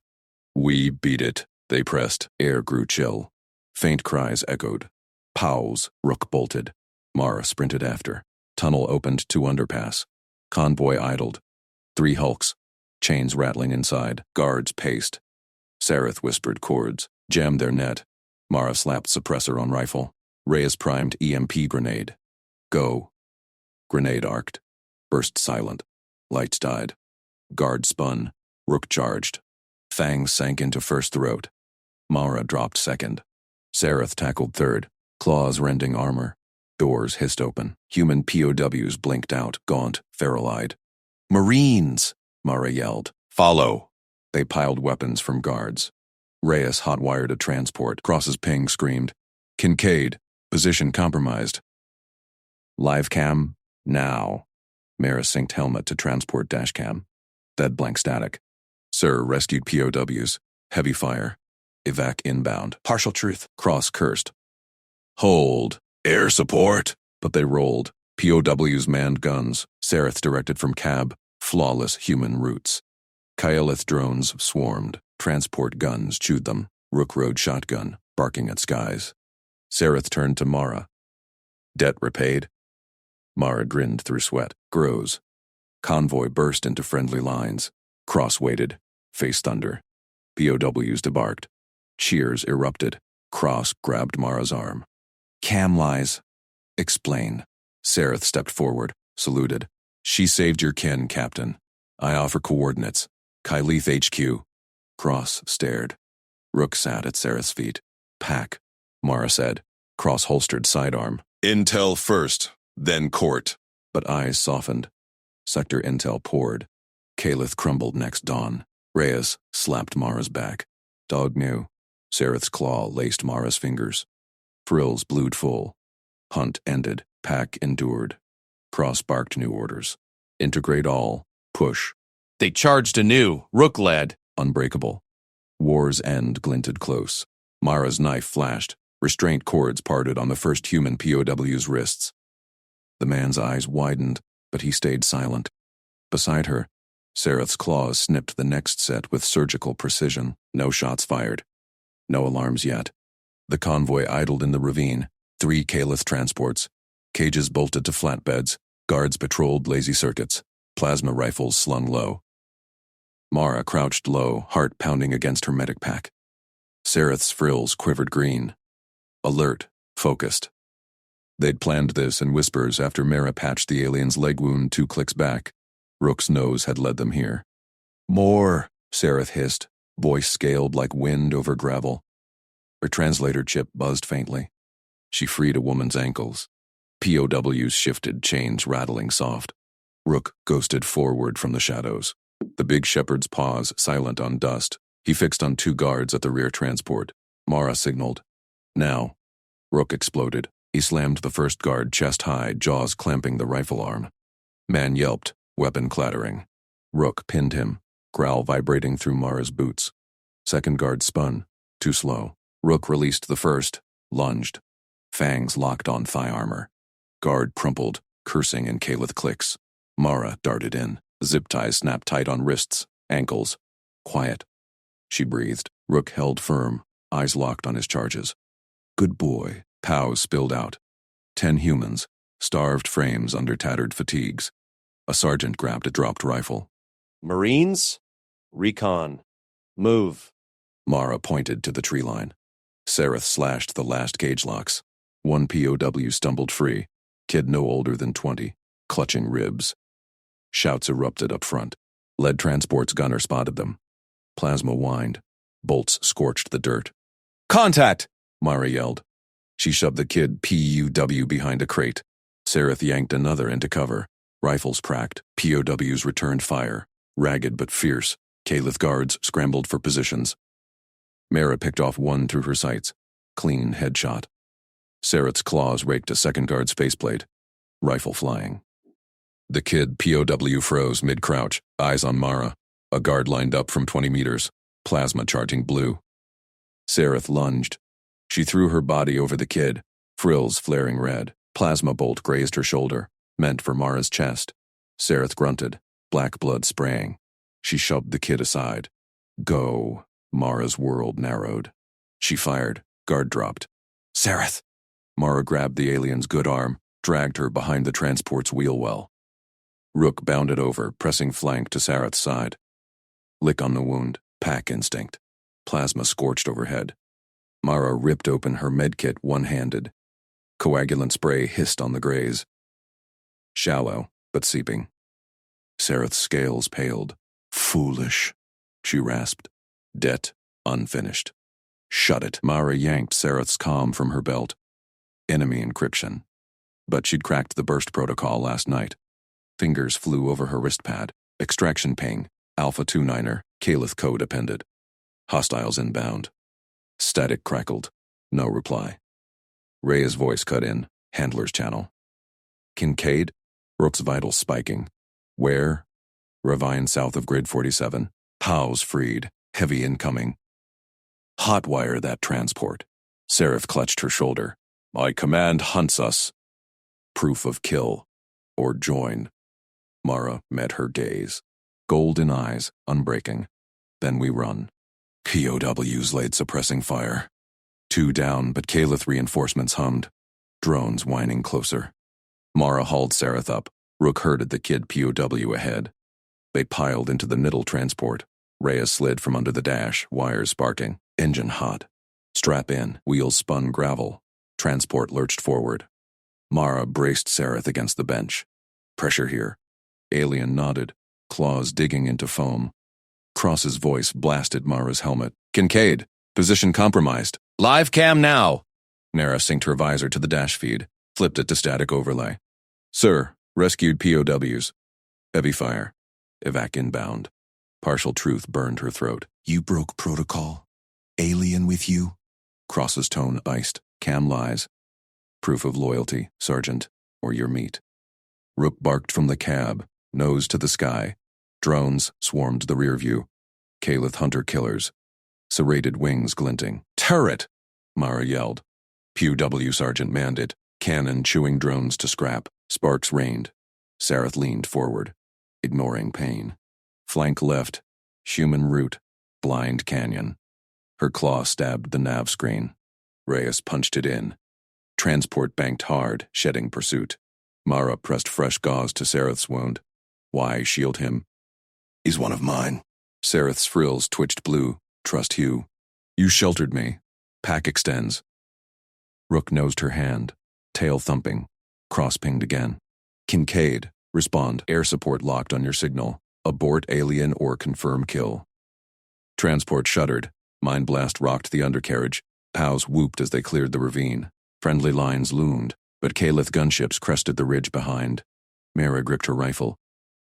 We beat it. They pressed. Air grew chill. Faint cries echoed. Powls. Rook bolted. Mara sprinted after. Tunnel opened to underpass. Convoy idled. 3 hulks. Chains rattling inside. Guards paced. Sareth whispered chords. Jammed their net. Mara slapped suppressor on rifle. Reyes primed EMP grenade. Go. Grenade arced. Burst silent. Lights died. Guard spun. Rook charged. Fangs sank into first throat. Mara dropped second. Sareth tackled third. Claws rending armor. Doors hissed open. Human POWs blinked out, gaunt, feral-eyed. Marines! Mara yelled. Follow! They piled weapons from guards. Reyes hotwired a transport. Cross's ping screamed. Kincaid, position compromised. Live cam, now. Mara synced helmet to transport dashcam. Dead blank static. Sir, rescued POWs. Heavy fire. Evac inbound. Partial truth. Cross cursed. Hold. Air support. But they rolled. POWs manned guns. Sareth directed from cab. Flawless human routes. Kylith drones swarmed. Transport guns chewed them. Rook rode shotgun, barking at skies. Sareth turned to Mara. Debt repaid? Mara grinned through sweat. Grows. Convoy burst into friendly lines. Cross waited. Face thunder. POWs debarked. Cheers erupted. Cross grabbed Mara's arm. Cam lies. Explain. Sareth stepped forward, saluted. She saved your kin, Captain. I offer coordinates. Kyleth HQ. Cross stared. Rook sat at Sareth's feet. Pack, Mara said, cross-holstered sidearm. Intel first, then court. But eyes softened. Sector intel poured. Kyleth crumbled next dawn. Reyes slapped Mara's back. Dog knew. Sareth's claw laced Mara's fingers. Frills blued full. Hunt ended. Pack endured. Cross barked new orders. Integrate all. Push. They charged anew. Rook led. Unbreakable. War's end glinted close. Mara's knife flashed. Restraint cords parted on the first human POW's wrists. The man's eyes widened, but he stayed silent. Beside her, Sareth's claws snipped the next set with surgical precision. No shots fired. No alarms yet. The convoy idled in the ravine. 3 Kyleth transports. Cages bolted to flatbeds. Guards patrolled lazy circuits. Plasma rifles slung low. Mara crouched low, heart pounding against her medic pack. Sareth's frills quivered green. Alert, focused. They'd planned this in whispers after Mara patched the alien's leg wound 2 clicks back. Rook's nose had led them here. More, Sareth hissed, voice scaled like wind over gravel. Her translator chip buzzed faintly. She freed a woman's ankles. POWs shifted, chains rattling soft. Rook ghosted forward from the shadows. The big shepherd's paws silent on dust. He fixed on 2 guards at the rear transport. Mara signaled. Now. Rook exploded. He slammed the first guard chest high, jaws clamping the rifle arm. Man yelped, weapon clattering. Rook pinned him, growl vibrating through Mara's boots. Second guard spun, too slow. Rook released the first, lunged. Fangs locked on thigh armor. Guard crumpled, cursing in Kyleth clicks. Mara darted in. Zip ties snapped tight on wrists, ankles. Quiet. She breathed. Rook held firm, eyes locked on his charges. Good boy. Pows spilled out. 10 humans, starved frames under tattered fatigues. A sergeant grabbed a dropped rifle. Marines? Recon. Move. Mara pointed to the tree line. Sareth slashed the last gauge locks. 1 POW stumbled free. Kid no older than 20, clutching ribs. Shouts erupted up front. Lead transport's gunner spotted them. Plasma whined. Bolts scorched the dirt. Contact! Mara yelled. She shoved the kid PUW behind a crate. Sareth yanked another into cover. Rifles cracked. POWs returned fire. Ragged but fierce. Kyleth guards scrambled for positions. Mara picked off one through her sights. Clean headshot. Sareth's claws raked a second guard's faceplate. Rifle flying. The kid POW froze mid-crouch, eyes on Mara. A guard lined up from 20 meters. Plasma charging blue. Sareth lunged. She threw her body over the kid, frills flaring red. Plasma bolt grazed her shoulder, meant for Mara's chest. Sareth grunted, black blood spraying. She shoved the kid aside. Go. Mara's world narrowed. She fired. Guard dropped. Sareth! Mara grabbed the alien's good arm, dragged her behind the transport's wheel well. Rook bounded over, pressing flank to Sareth's side. Lick on the wound. Pack instinct. Plasma scorched overhead. Mara ripped open her medkit one-handed. Coagulant spray hissed on the graze. Shallow, but seeping. Sareth's scales paled. Foolish, she rasped. Debt unfinished. Shut it. Mara yanked Sareth's comm from her belt. Enemy encryption. But she'd cracked the burst protocol last night. Fingers flew over her wrist pad. Extraction ping. Alpha 29er. Kyleth code appended. Hostiles inbound. Static crackled. No reply. Rey's voice cut in. Handler's channel. Kincaid? Rook's vitals spiking. Where? Ravine south of grid 47. POWs freed. Heavy incoming. Hotwire that transport. Sareth clutched her shoulder. My command hunts us. Proof of kill. Or join. Mara met her gaze. Golden eyes, unbreaking. Then we run. POWs laid suppressing fire. 2 down, but Kyleth reinforcements hummed. Drones whining closer. Mara hauled Sareth up. Rook herded the kid POW ahead. They piled into the middle transport. Reyes slid from under the dash, wires sparking, engine hot. Strap in, wheels spun gravel. Transport lurched forward. Mara braced Sareth against the bench. Pressure here. Alien nodded, claws digging into foam. Cross's voice blasted Mara's helmet. Kincaid, position compromised. Live cam now. Nara synced her visor to the dash feed, flipped it to static overlay. Sir, rescued POWs. Heavy fire. Evac inbound. Partial truth burned her throat. You broke protocol? Alien with you? Cross's tone iced. Cam lies. Proof of loyalty, Sergeant, or your meat. Rook barked from the cab, nose to the sky. Drones swarmed the rear view. Calith hunter-killers. Serrated wings glinting. Turret! Mara yelled. POW Sergeant manned it, cannon chewing drones to scrap. Sparks rained. Sareth leaned forward, ignoring pain. Flank left, human route, blind canyon. Her claw stabbed the nav screen. Reyes punched it in. Transport banked hard, shedding pursuit. Mara pressed fresh gauze to Sareth's wound. Why shield him? He's one of mine. Sareth's frills twitched blue. Trust Hugh. You sheltered me. Pack extends. Rook nosed her hand. Tail thumping. Cross pinged again. Kincaid, respond. Air support locked on your signal. Abort alien or confirm kill. Transport shuddered. Mind blast rocked the undercarriage. POWs whooped as they cleared the ravine. Friendly lines loomed, but Calith gunships crested the ridge behind. Mara gripped her rifle.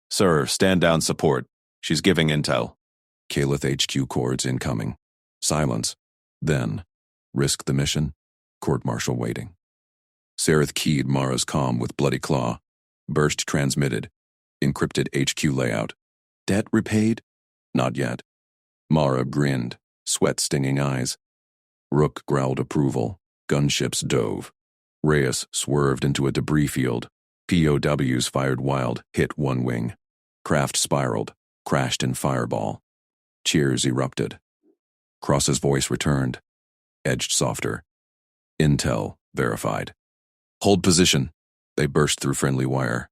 Sir, stand down support. She's giving intel. Calith HQ cords incoming. Silence. Then, risk the mission? Court-martial waiting. Sareth keyed Mara's comm with bloody claw. Burst transmitted. Encrypted HQ layout. Debt repaid? Not yet. Mara grinned, sweat stinging eyes. Rook growled approval. Gunships dove. Reyes swerved into a debris field. POWs fired wild, hit one wing. Craft spiraled, crashed in fireball. Cheers erupted. Cross's voice returned, edged softer. Intel verified. Hold position. They burst through friendly wire.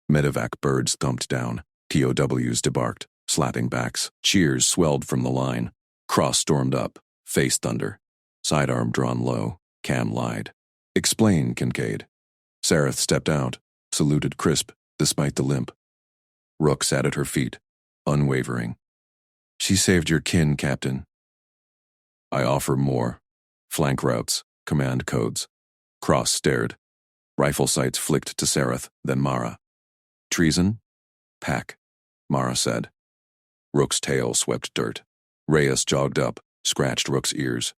Medevac birds thumped down. POWs debarked, slapping backs. Cheers swelled from the line. Cross stormed up, face thunder. Sidearm drawn low. Cam lied. Explain, Kincaid. Sareth stepped out, saluted crisp, despite the limp. Rook sat at her feet, unwavering. She saved your kin, Captain. I offer more. Flank routes, command codes. Cross stared. Rifle sights flicked to Sareth, then Mara. Treason? Pack, Mara said. Rook's tail swept dirt. Reyes jogged up, scratched Rook's ears.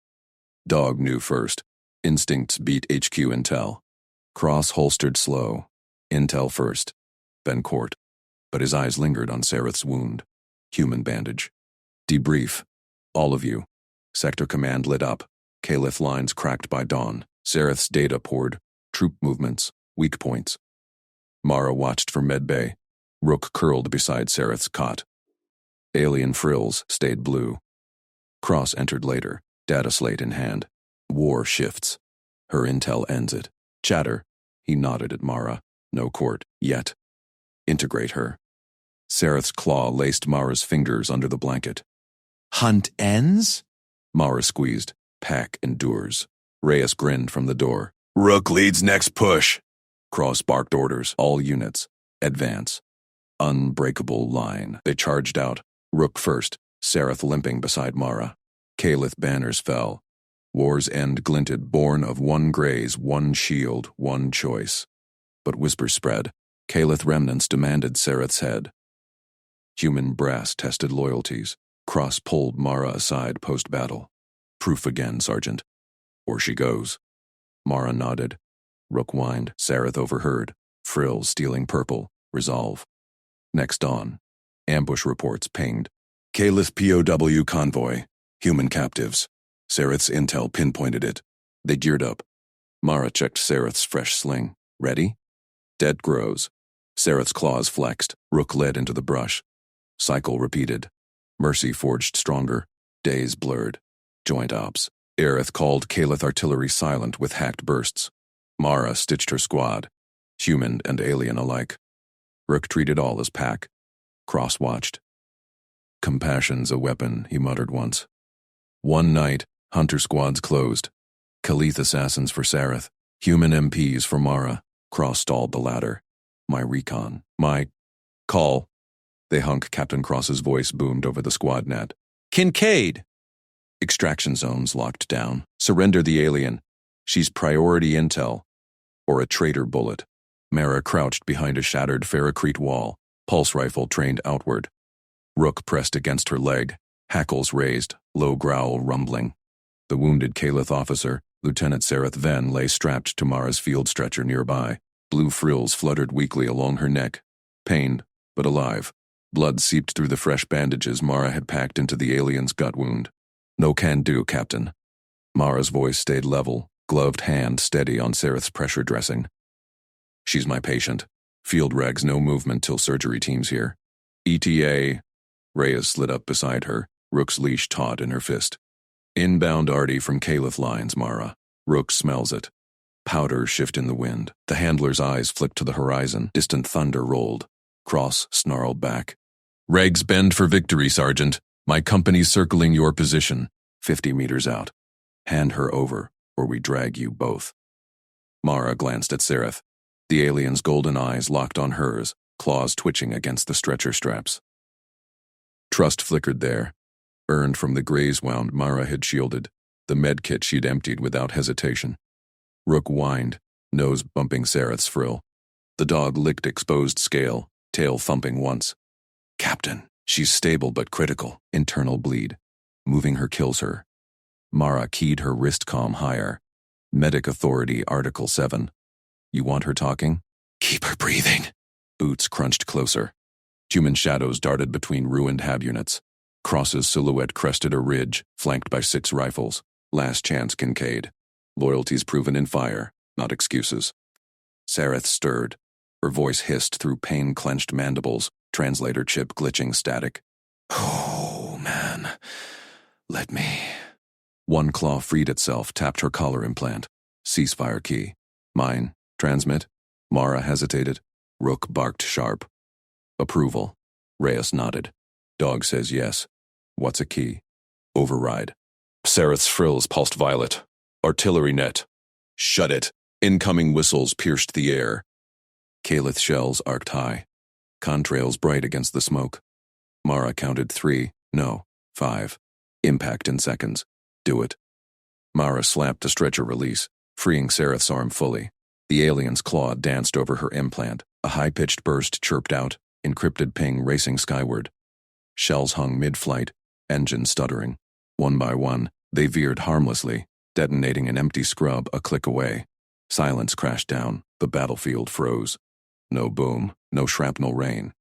Dog knew first. Instincts beat HQ intel. Cross holstered slow. Intel first, then court. But his eyes lingered on Sareth's wound. Human bandage. Debrief. All of you. Sector command lit up. Calith lines cracked by dawn. Sareth's data poured. Troop movements. Weak points. Mara watched from medbay. Rook curled beside Sareth's cot. Alien frills stayed blue. Cross entered later, data slate in hand. War shifts. Her intel ends it. Chatter. He nodded at Mara. No court, yet. Integrate her. Sareth's claw laced Mara's fingers under the blanket. Hunt ends? Mara squeezed. Pack endures. Reyes grinned from the door. Rook leads next push. Cross barked orders. All units. Advance. Unbreakable line. They charged out. Rook first. Sareth limping beside Mara. Calith banners fell. War's end glinted, born of one graze, one shield, one choice. But whispers spread. Calith remnants demanded Sareth's head. Human brass tested loyalties. Cross pulled Mara aside post-battle. Proof again, Sergeant. Or she goes. Mara nodded. Rook whined. Sareth overheard. Frills stealing purple. Resolve. Next dawn. Ambush reports pinged. Calith POW convoy. Human captives. Sareth's intel pinpointed it. They geared up. Mara checked Sareth's fresh sling. Ready? Dead grows. Sareth's claws flexed. Rook led into the brush. Cycle repeated. Mercy forged stronger. Days blurred. Joint ops. Aerith called Calith artillery silent with hacked bursts. Mara stitched her squad. Human and alien alike. Rook treated all as pack. Cross watched. Compassion's a weapon, he muttered once. One night, hunter squads closed. Khalith assassins for Sareth, human MPs for Mara. Cross stalled the ladder. My recon. My call. They hunk. Captain Cross's voice boomed over the squad net. Kincaid! Extraction zones locked down. Surrender the alien. She's priority intel. Or a traitor bullet. Mara crouched behind a shattered ferrocrete wall, pulse rifle trained outward. Rook pressed against her leg, hackles raised, low growl rumbling. The wounded Caliph officer, Lieutenant Sareth Venn, lay strapped to Mara's field stretcher nearby. Blue frills fluttered weakly along her neck. Pained, but alive. Blood seeped through the fresh bandages Mara had packed into the alien's gut wound. No can do, Captain. Mara's voice stayed level, gloved hand steady on Sareth's pressure dressing. She's my patient. Field regs no movement till surgery team's here. ETA. Reyes slid up beside her, Rook's leash taut in her fist. Inbound Artie from Caliph lines, Mara. Rook smells it. Powder shift in the wind. The handler's eyes flicked to the horizon. Distant thunder rolled. Cross snarled back. Regs bend for victory, Sergeant. My company's circling your position. 50 meters out. Hand her over, or we drag you both. Mara glanced at Sareth. The alien's golden eyes locked on hers, claws twitching against the stretcher straps. Trust flickered there, earned from the graze wound Mara had shielded, the medkit she'd emptied without hesitation. Rook whined, nose bumping Sareth's frill. The dog licked exposed scale, tail thumping once. Captain, she's stable but critical, internal bleed. Moving her kills her. Mara keyed her wrist comm higher. Medic Authority Article 7. You want her talking? Keep her breathing. Boots crunched closer. Human shadows darted between ruined hab units. Cross's silhouette crested a ridge, flanked by 6 rifles. Last chance, Kincaid. Loyalty's proven in fire, not excuses. Sareth stirred. Her voice hissed through pain-clenched mandibles, translator chip glitching static. Oh, man. Let me. One claw freed itself, tapped her collar implant. Ceasefire key. Mine. Transmit. Mara hesitated. Rook barked sharp. Approval. Reyes nodded. Dog says yes. What's a key? Override. Sareth's frills pulsed violet. Artillery net. Shut it. Incoming whistles pierced the air. Caliph shells arced high. Contrails bright against the smoke. Mara counted 3, no, 5. Impact in seconds. Do it. Mara slapped the stretcher release, freeing Sareth's arm fully. The alien's claw danced over her implant. A high-pitched burst chirped out, encrypted ping racing skyward. Shells hung mid-flight, engine stuttering. One by one, they veered harmlessly, detonating an empty scrub a click away. Silence crashed down, the battlefield froze. No boom, no shrapnel rain.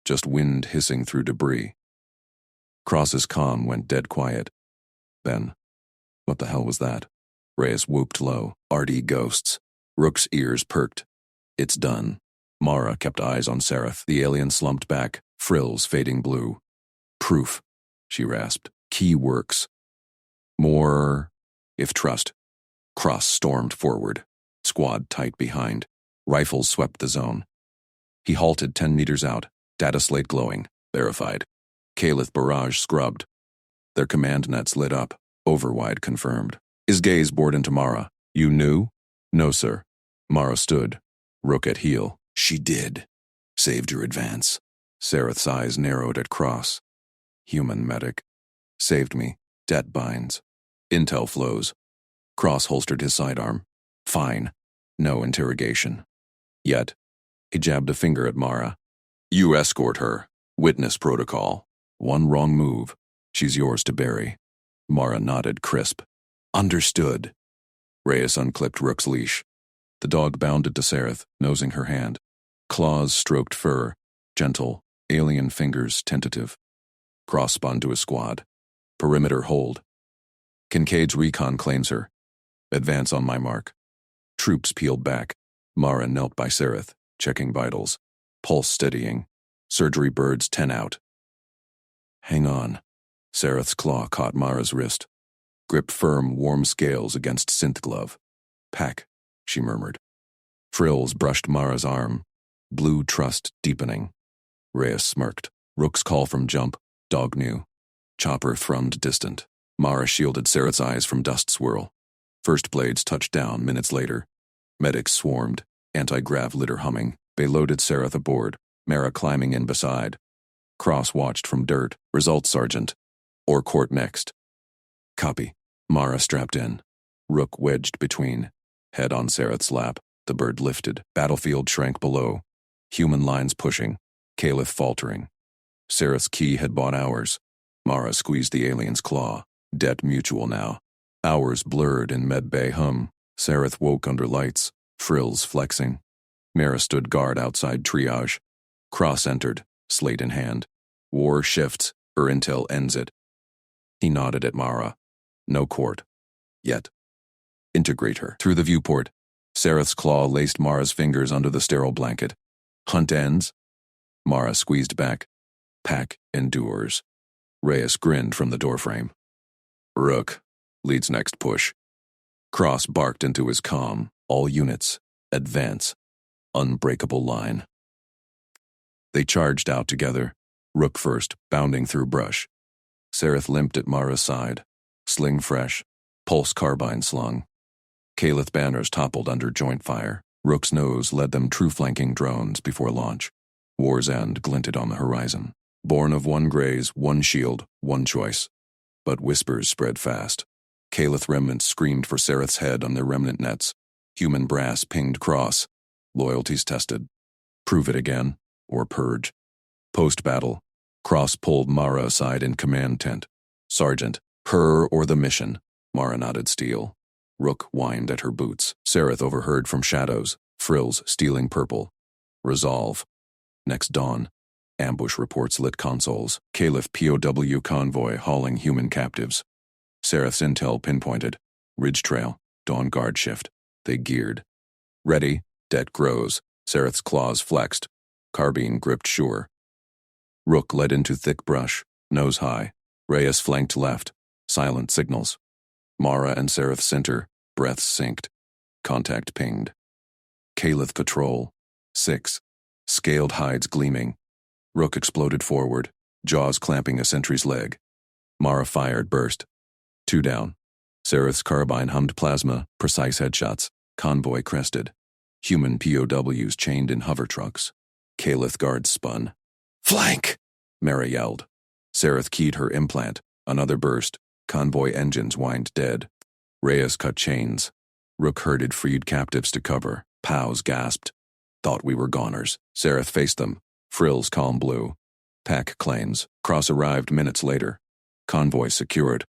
Just wind hissing through debris. Cross's comm went dead quiet. Then, what the hell was that? Reyes whooped low. RD ghosts. Rook's ears perked. It's done. Mara kept eyes on Sareth. The alien slumped back, frills fading blue. Proof, she rasped. Key works. More, if trust. Cross stormed forward. Squad tight behind. Rifles swept the zone. He halted 10 meters out. Data slate glowing. Verified. Caliph barrage scrubbed. Their command nets lit up. Overwide confirmed. His gaze bored into Mara. You knew? No, sir. Mara stood. Rook at heel. She did. Saved your advance. Sareth's eyes narrowed at Cross. Human medic. Saved me. Debt binds. Intel flows. Cross holstered his sidearm. Fine. No interrogation. Yet, he jabbed a finger at Mara. You escort her. Witness protocol. One wrong move. She's yours to bury. Mara nodded crisp. Understood. Reyes unclipped Rook's leash. The dog bounded to Sareth, nosing her hand. Claws stroked fur. Gentle, alien fingers tentative. Cross spun to his squad. Perimeter hold. Kincaid's recon claims her. Advance on my mark. Troops peeled back. Mara knelt by Sareth, checking vitals. Pulse steadying. Surgery birds 10 out. Hang on. Sareth's claw caught Mara's wrist. Grip firm, warm scales against synth glove. Pack, she murmured. Frills brushed Mara's arm. Blue trust deepening. Reyes smirked. Rook's call from jump. Dog knew. Chopper thrummed distant. Mara shielded Sareth's eyes from dust swirl. First blades touched down minutes later. Medics swarmed, anti-grav litter humming. They loaded Sareth aboard, Mara climbing in beside. Cross watched from dirt. Results, Sergeant. Or court next. Copy. Mara strapped in. Rook wedged between. Head on Sareth's lap. The bird lifted. Battlefield shrank below. Human lines pushing. Caliph faltering. Sareth's key had bought hours. Mara squeezed the alien's claw. Debt mutual now. Hours blurred in medbay hum. Sareth woke under lights, frills flexing. Mara stood guard outside triage. Cross entered, slate in hand. War shifts, her intel ends it. He nodded at Mara. No court. Yet. Integrate her. Through the viewport, Sareth's claw laced Mara's fingers under the sterile blanket. Hunt ends. Mara squeezed back. Pack endures. Reyes grinned from the doorframe. Rook leads next push. Cross barked into his comm. All units, advance. Unbreakable line. They charged out together. Rook first, bounding through brush. Sareth limped at Mara's side. Sling fresh. Pulse carbine slung. Caliph banners toppled under joint fire. Rook's nose led them true flanking drones before launch. War's end glinted on the horizon. Born of one graze, one shield, one choice. But whispers spread fast. Caliph remnants screamed for Sareth's head on their remnant nets. Human brass pinged cross. Loyalties tested. Prove it again, or purge. Post-battle, Cross pulled Mara aside in command tent. Sergeant, her or the mission. Mara nodded steel. Rook whined at her boots. Sareth overheard from shadows, frills stealing purple. Resolve. Next dawn. Ambush reports lit consoles. Caliph POW convoy hauling human captives. Sareth's intel pinpointed. Ridge trail. Dawn guard shift. They geared. Ready. Debt grows. Sareth's claws flexed. Carbine gripped sure. Rook led into thick brush. Nose high. Reyes flanked left. Silent signals. Mara and Sareth center. Breaths synced. Contact pinged. Caliph patrol. 6. Scaled hides gleaming. Rook exploded forward, jaws clamping a sentry's leg. Mara fired burst. 2 down. Sareth's carbine hummed plasma, precise headshots. Convoy crested. Human POWs chained in hover trucks. Caliph guards spun. Flank! Mara yelled. Sareth keyed her implant. Another burst. Convoy engines whined dead. Reyes cut chains. Rook herded freed captives to cover. POWs gasped. Thought we were goners. Sareth faced them. Frills calm blue. Pack claims. Cross arrived minutes later. Convoy secured.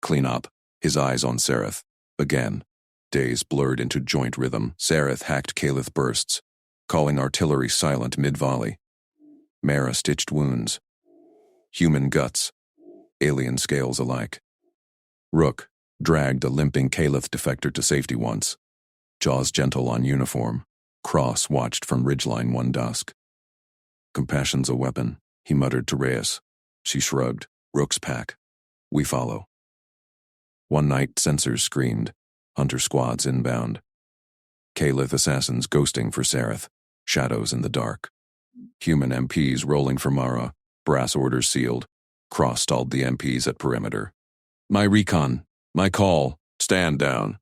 Clean up. His eyes on Sareth. Again. Days blurred into joint rhythm. Sareth hacked Caliph bursts. Calling artillery silent mid-volley. Mara stitched wounds. Human guts. Alien scales alike. Rook dragged a limping Caliph defector to safety once. Jaws gentle on uniform. Cross watched from ridgeline one dusk. Compassion's a weapon, he muttered to Reyes. She shrugged. Rook's pack. We follow. One night, sensors screamed. Hunter squads inbound. Caliph assassins ghosting for Sareth. Shadows in the dark. Human MPs rolling for Mara. Brass orders sealed. Cross stalled the MPs at perimeter. My recon. My call. Stand down.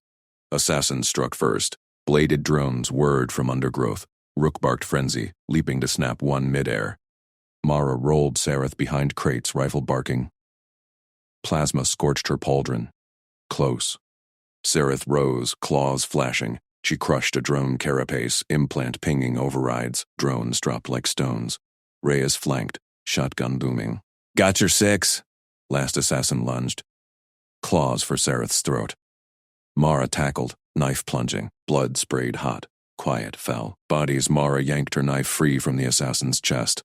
Assassins struck first. Bladed drones whirred from undergrowth. Rook barked frenzy, leaping to snap one midair. Mara rolled Sareth behind crates, rifle barking. Plasma scorched her pauldron. Close. Sareth rose, claws flashing. She crushed a drone carapace, implant pinging overrides. Drones dropped like stones. Reyes flanked, shotgun booming. Got your 6? Last assassin lunged. Claws for Sareth's throat. Mara tackled, knife plunging. Blood sprayed hot. Quiet fell. Bodies. Mara yanked her knife free from the assassin's chest.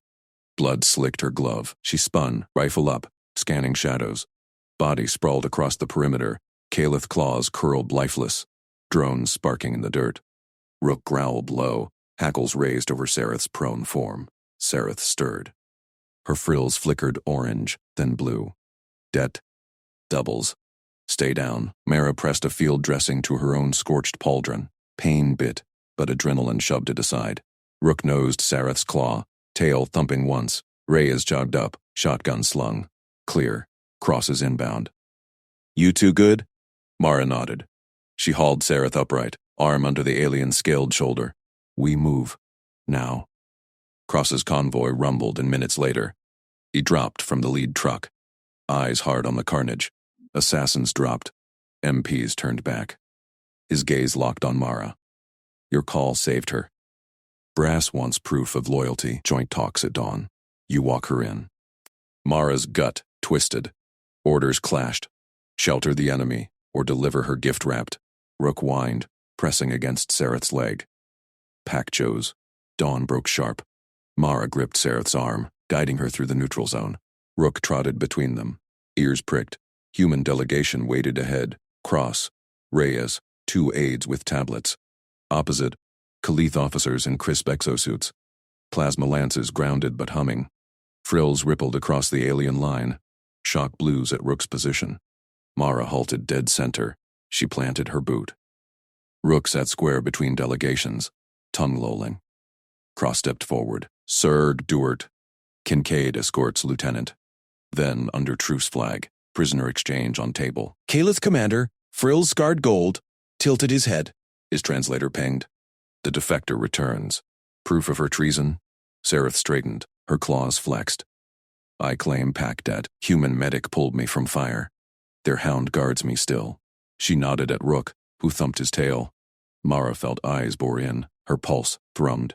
Blood slicked her glove. She spun, rifle up, scanning shadows. Body sprawled across the perimeter. Caliph claws curled lifeless. Drones sparking in the dirt. Rook growled low, hackles raised over Sareth's prone form. Sareth stirred. Her frills flickered orange, then blue. Det. Doubles. Stay down. Mara pressed a field dressing to her own scorched pauldron. Pain bit, but adrenaline shoved it aside. Rook nosed Sareth's claw, tail thumping once, Reyes jogged up, shotgun slung. Clear. Crosses inbound. You two good? Mara nodded. She hauled Sareth upright, arm under the alien's scaled shoulder. We move. Now. Cross's convoy rumbled, and minutes later, he dropped from the lead truck. Eyes hard on the carnage. Assassins dropped. MPs turned back. His gaze locked on Mara. Your call saved her. Brass wants proof of loyalty. Joint talks at dawn. You walk her in. Mara's gut twisted. Orders clashed. Shelter the enemy, or deliver her gift wrapped. Rook whined, pressing against Sareth's leg. Pack chose. Dawn broke sharp. Mara gripped Sareth's arm, guiding her through the neutral zone. Rook trotted between them. Ears pricked. Human delegation waited ahead. Cross. Reyes. 2 aides with tablets. Opposite. Khalith officers in crisp exosuits. Plasma lances grounded but humming. Frills rippled across the alien line. Shock blues at Rook's position. Mara halted dead center. She planted her boot. Rook sat square between delegations, tongue lolling. Cross stepped forward. Sir Duart. Kincaid escorts lieutenant. Then, under truce flag, prisoner exchange on table. Caleth commander, frills scarred gold, tilted his head. His translator pinged. The defector returns. Proof of her treason? Sareth straightened, her claws flexed. I claim pack debt. Human medic pulled me from fire. Their hound guards me still. She nodded at Rook, who thumped his tail. Mara felt eyes bore in, her pulse thrummed.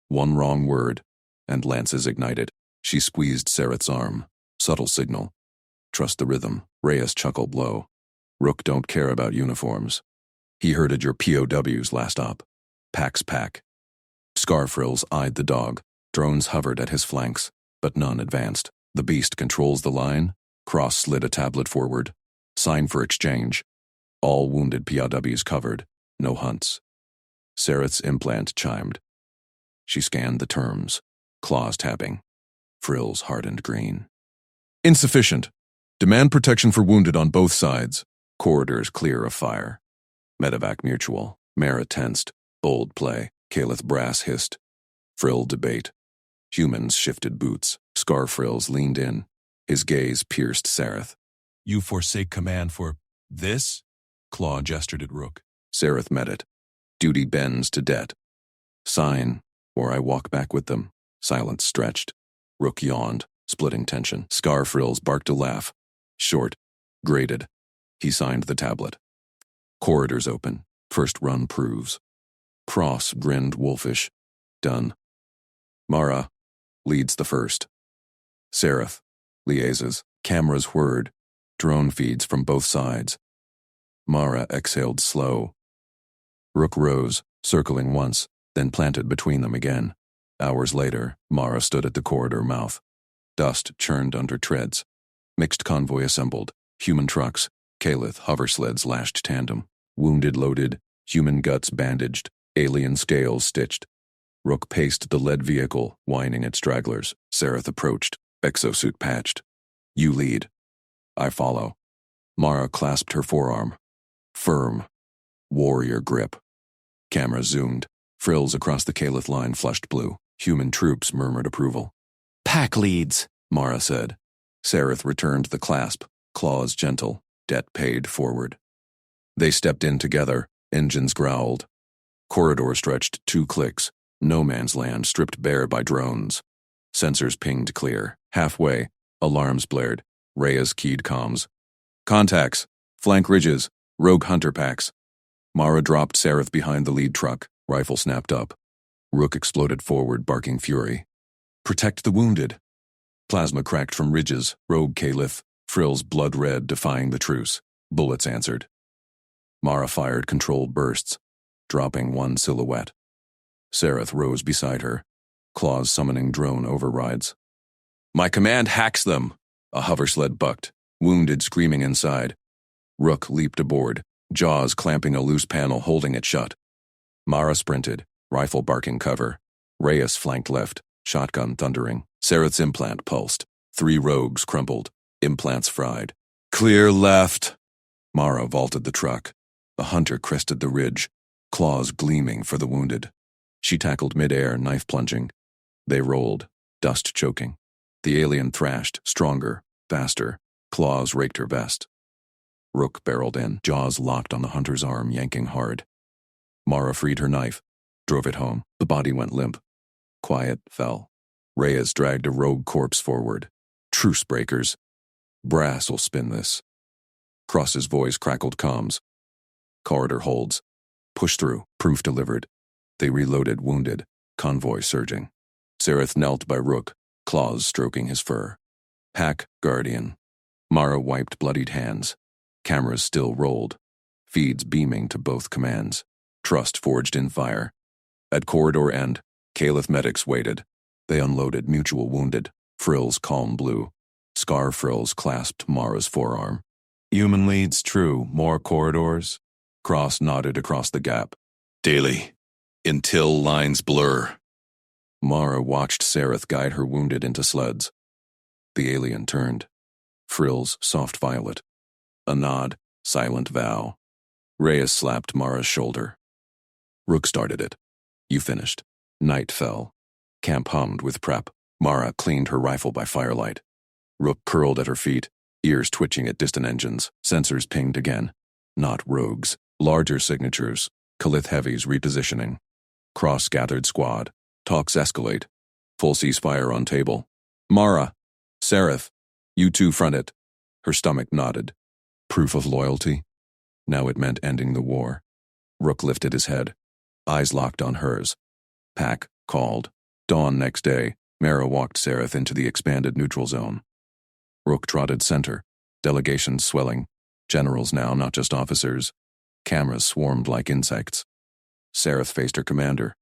One wrong word, and lances ignited. She squeezed Sareth's arm. Subtle signal. Trust the rhythm. Reyes chuckled low. Rook don't care about uniforms. He herded your POWs last op. Pack's pack. Scarfrills eyed the dog. Drones hovered at his flanks, but none advanced. The beast controls the line. Cross slid a tablet forward. Sign for exchange. All wounded POWs covered. No hunts. Sareth's implant chimed. She scanned the terms. Claws tapping. Frills hardened green. Insufficient. Demand protection for wounded on both sides. Corridors clear of fire. Medevac mutual. Mara tensed. Bold play. Caleth Brass hissed. Frill debate. Humans shifted boots. Scarfrills leaned in. His gaze pierced Sareth. You forsake command for this? Claw gestured at Rook. Sareth met it. Duty bends to debt. Sign, or I walk back with them. Silence stretched. Rook yawned, splitting tension. Scarfrills barked a laugh. Short. Graded. He signed the tablet. Corridors open. First run proves. Cross grinned wolfish. Done. Mara leads the first. Sareth liaises. Cameras whirred. Drone feeds from both sides. Mara exhaled slow. Rook rose, circling once, then planted between them again. Hours later, Mara stood at the corridor mouth. Dust churned under treads. Mixed convoy assembled. Human trucks. Caleth hover sleds lashed tandem. Wounded loaded. Human guts bandaged. Alien scales stitched. Rook paced the lead vehicle, whining at stragglers. Sareth approached, exosuit patched. You lead. I follow. Mara clasped her forearm. Firm. Warrior grip. Camera zoomed. Frills across the Caleth line flushed blue. Human troops murmured approval. Pack leads, Mara said. Sareth returned the clasp, claws gentle, debt paid forward. They stepped in together, engines growled. Corridor stretched 2 clicks, no man's land stripped bare by drones. Sensors pinged clear. Halfway, alarms blared. Reyes keyed comms. Contacts, flank ridges, rogue hunter packs. Mara dropped Sareth behind the lead truck, rifle snapped up. Rook exploded forward, barking fury. Protect the wounded. Plasma cracked from ridges, rogue Caleth, frills blood red defying the truce. Bullets answered. Mara fired controlled bursts, dropping one silhouette. Sareth rose beside her, claws summoning drone overrides. My command hacks them! A hover sled bucked, wounded screaming inside. Rook leaped aboard, jaws clamping a loose panel holding it shut. Mara sprinted, rifle barking cover. Reyes flanked left, shotgun thundering. Sareth's implant pulsed. 3 rogues crumpled, implants fried. Clear left! Mara vaulted the truck. The hunter crested the ridge, claws gleaming for the wounded. She tackled midair, knife plunging. They rolled, dust choking. The alien thrashed, stronger, faster. Claws raked her vest. Rook barreled in, jaws locked on the hunter's arm, yanking hard. Mara freed her knife, drove it home. The body went limp. Quiet fell. Reyes dragged a rogue corpse forward. Truce breakers. Brass'll spin this. Cross's voice crackled comms. Corridor holds. Push through. Proof delivered. They reloaded, wounded. Convoy surging. Sereth knelt by Rook, claws stroking his fur. Pack, Guardian. Mara wiped bloodied hands. Cameras still rolled. Feeds beaming to both commands. Trust forged in fire. At corridor end, Caliph medics waited. They unloaded mutual wounded. Frills calm blue. Scar frills clasped Mara's forearm. Human leads true, more corridors. Cross nodded across the gap. Daily. Until lines blur. Mara watched Sereth guide her wounded into sleds. The alien turned. Frills soft violet. A nod, silent vow. Reyes slapped Mara's shoulder. Rook started it. You finished. Night fell. Camp hummed with prep. Mara cleaned her rifle by firelight. Rook curled at her feet, ears twitching at distant engines. Sensors pinged again. Not rogues. Larger signatures. Calith heavies repositioning. Cross gathered squad. Talks escalate. Full ceasefire on table. Mara. Sereth. You two front it. Her stomach nodded. Proof of loyalty? Now it meant ending the war. Rook lifted his head. Eyes locked on hers. Pack called. Dawn next day, Mara walked Sereth into the expanded neutral zone. Rook trotted center. Delegations swelling. Generals now, not just officers. Cameras swarmed like insects. Sereth faced her commander.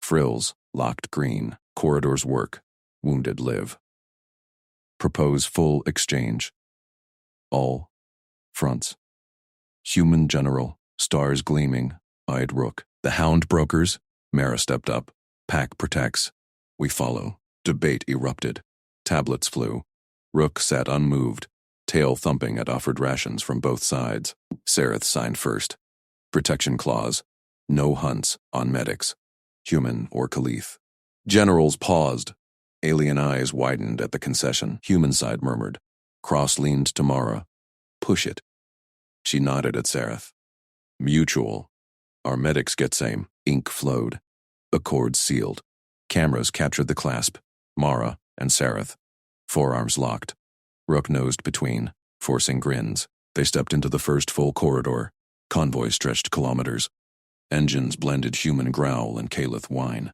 Frills locked green. Corridors work. Wounded live. Propose full exchange. All fronts. Human general, stars gleaming, eyed Rook. The hound brokers, Mara stepped up. Pack protects. We follow. Debate erupted. Tablets flew. Rook sat unmoved, tail thumping at offered rations from both sides. Sereth signed first. Protection clause. No hunts on medics. Human or Caliph. Generals paused. Alien eyes widened at the concession. Human side murmured. Cross leaned to Mara. Push it. She nodded at Sereth. Mutual. Our medics get same. Ink flowed. Accords sealed. Cameras captured the clasp. Mara and Sereth. Forearms locked. Rook nosed between, forcing grins. They stepped into the first full corridor. Convoy stretched kilometers. Engines blended human growl and Caliph whine.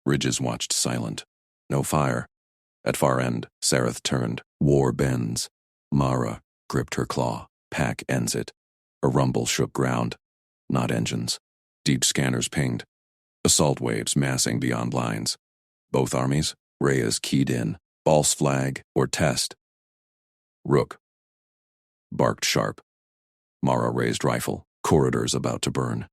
Ridges watched silent. No fire. At far end, Sereth turned. War bends. Mara gripped her claw. Pack ends it. A rumble shook ground. Not engines. Deep scanners pinged. Assault waves massing beyond lines. Both armies, Reyes keyed in. False flag or test. Rook barked sharp. Mara raised rifle. Corridors about to burn.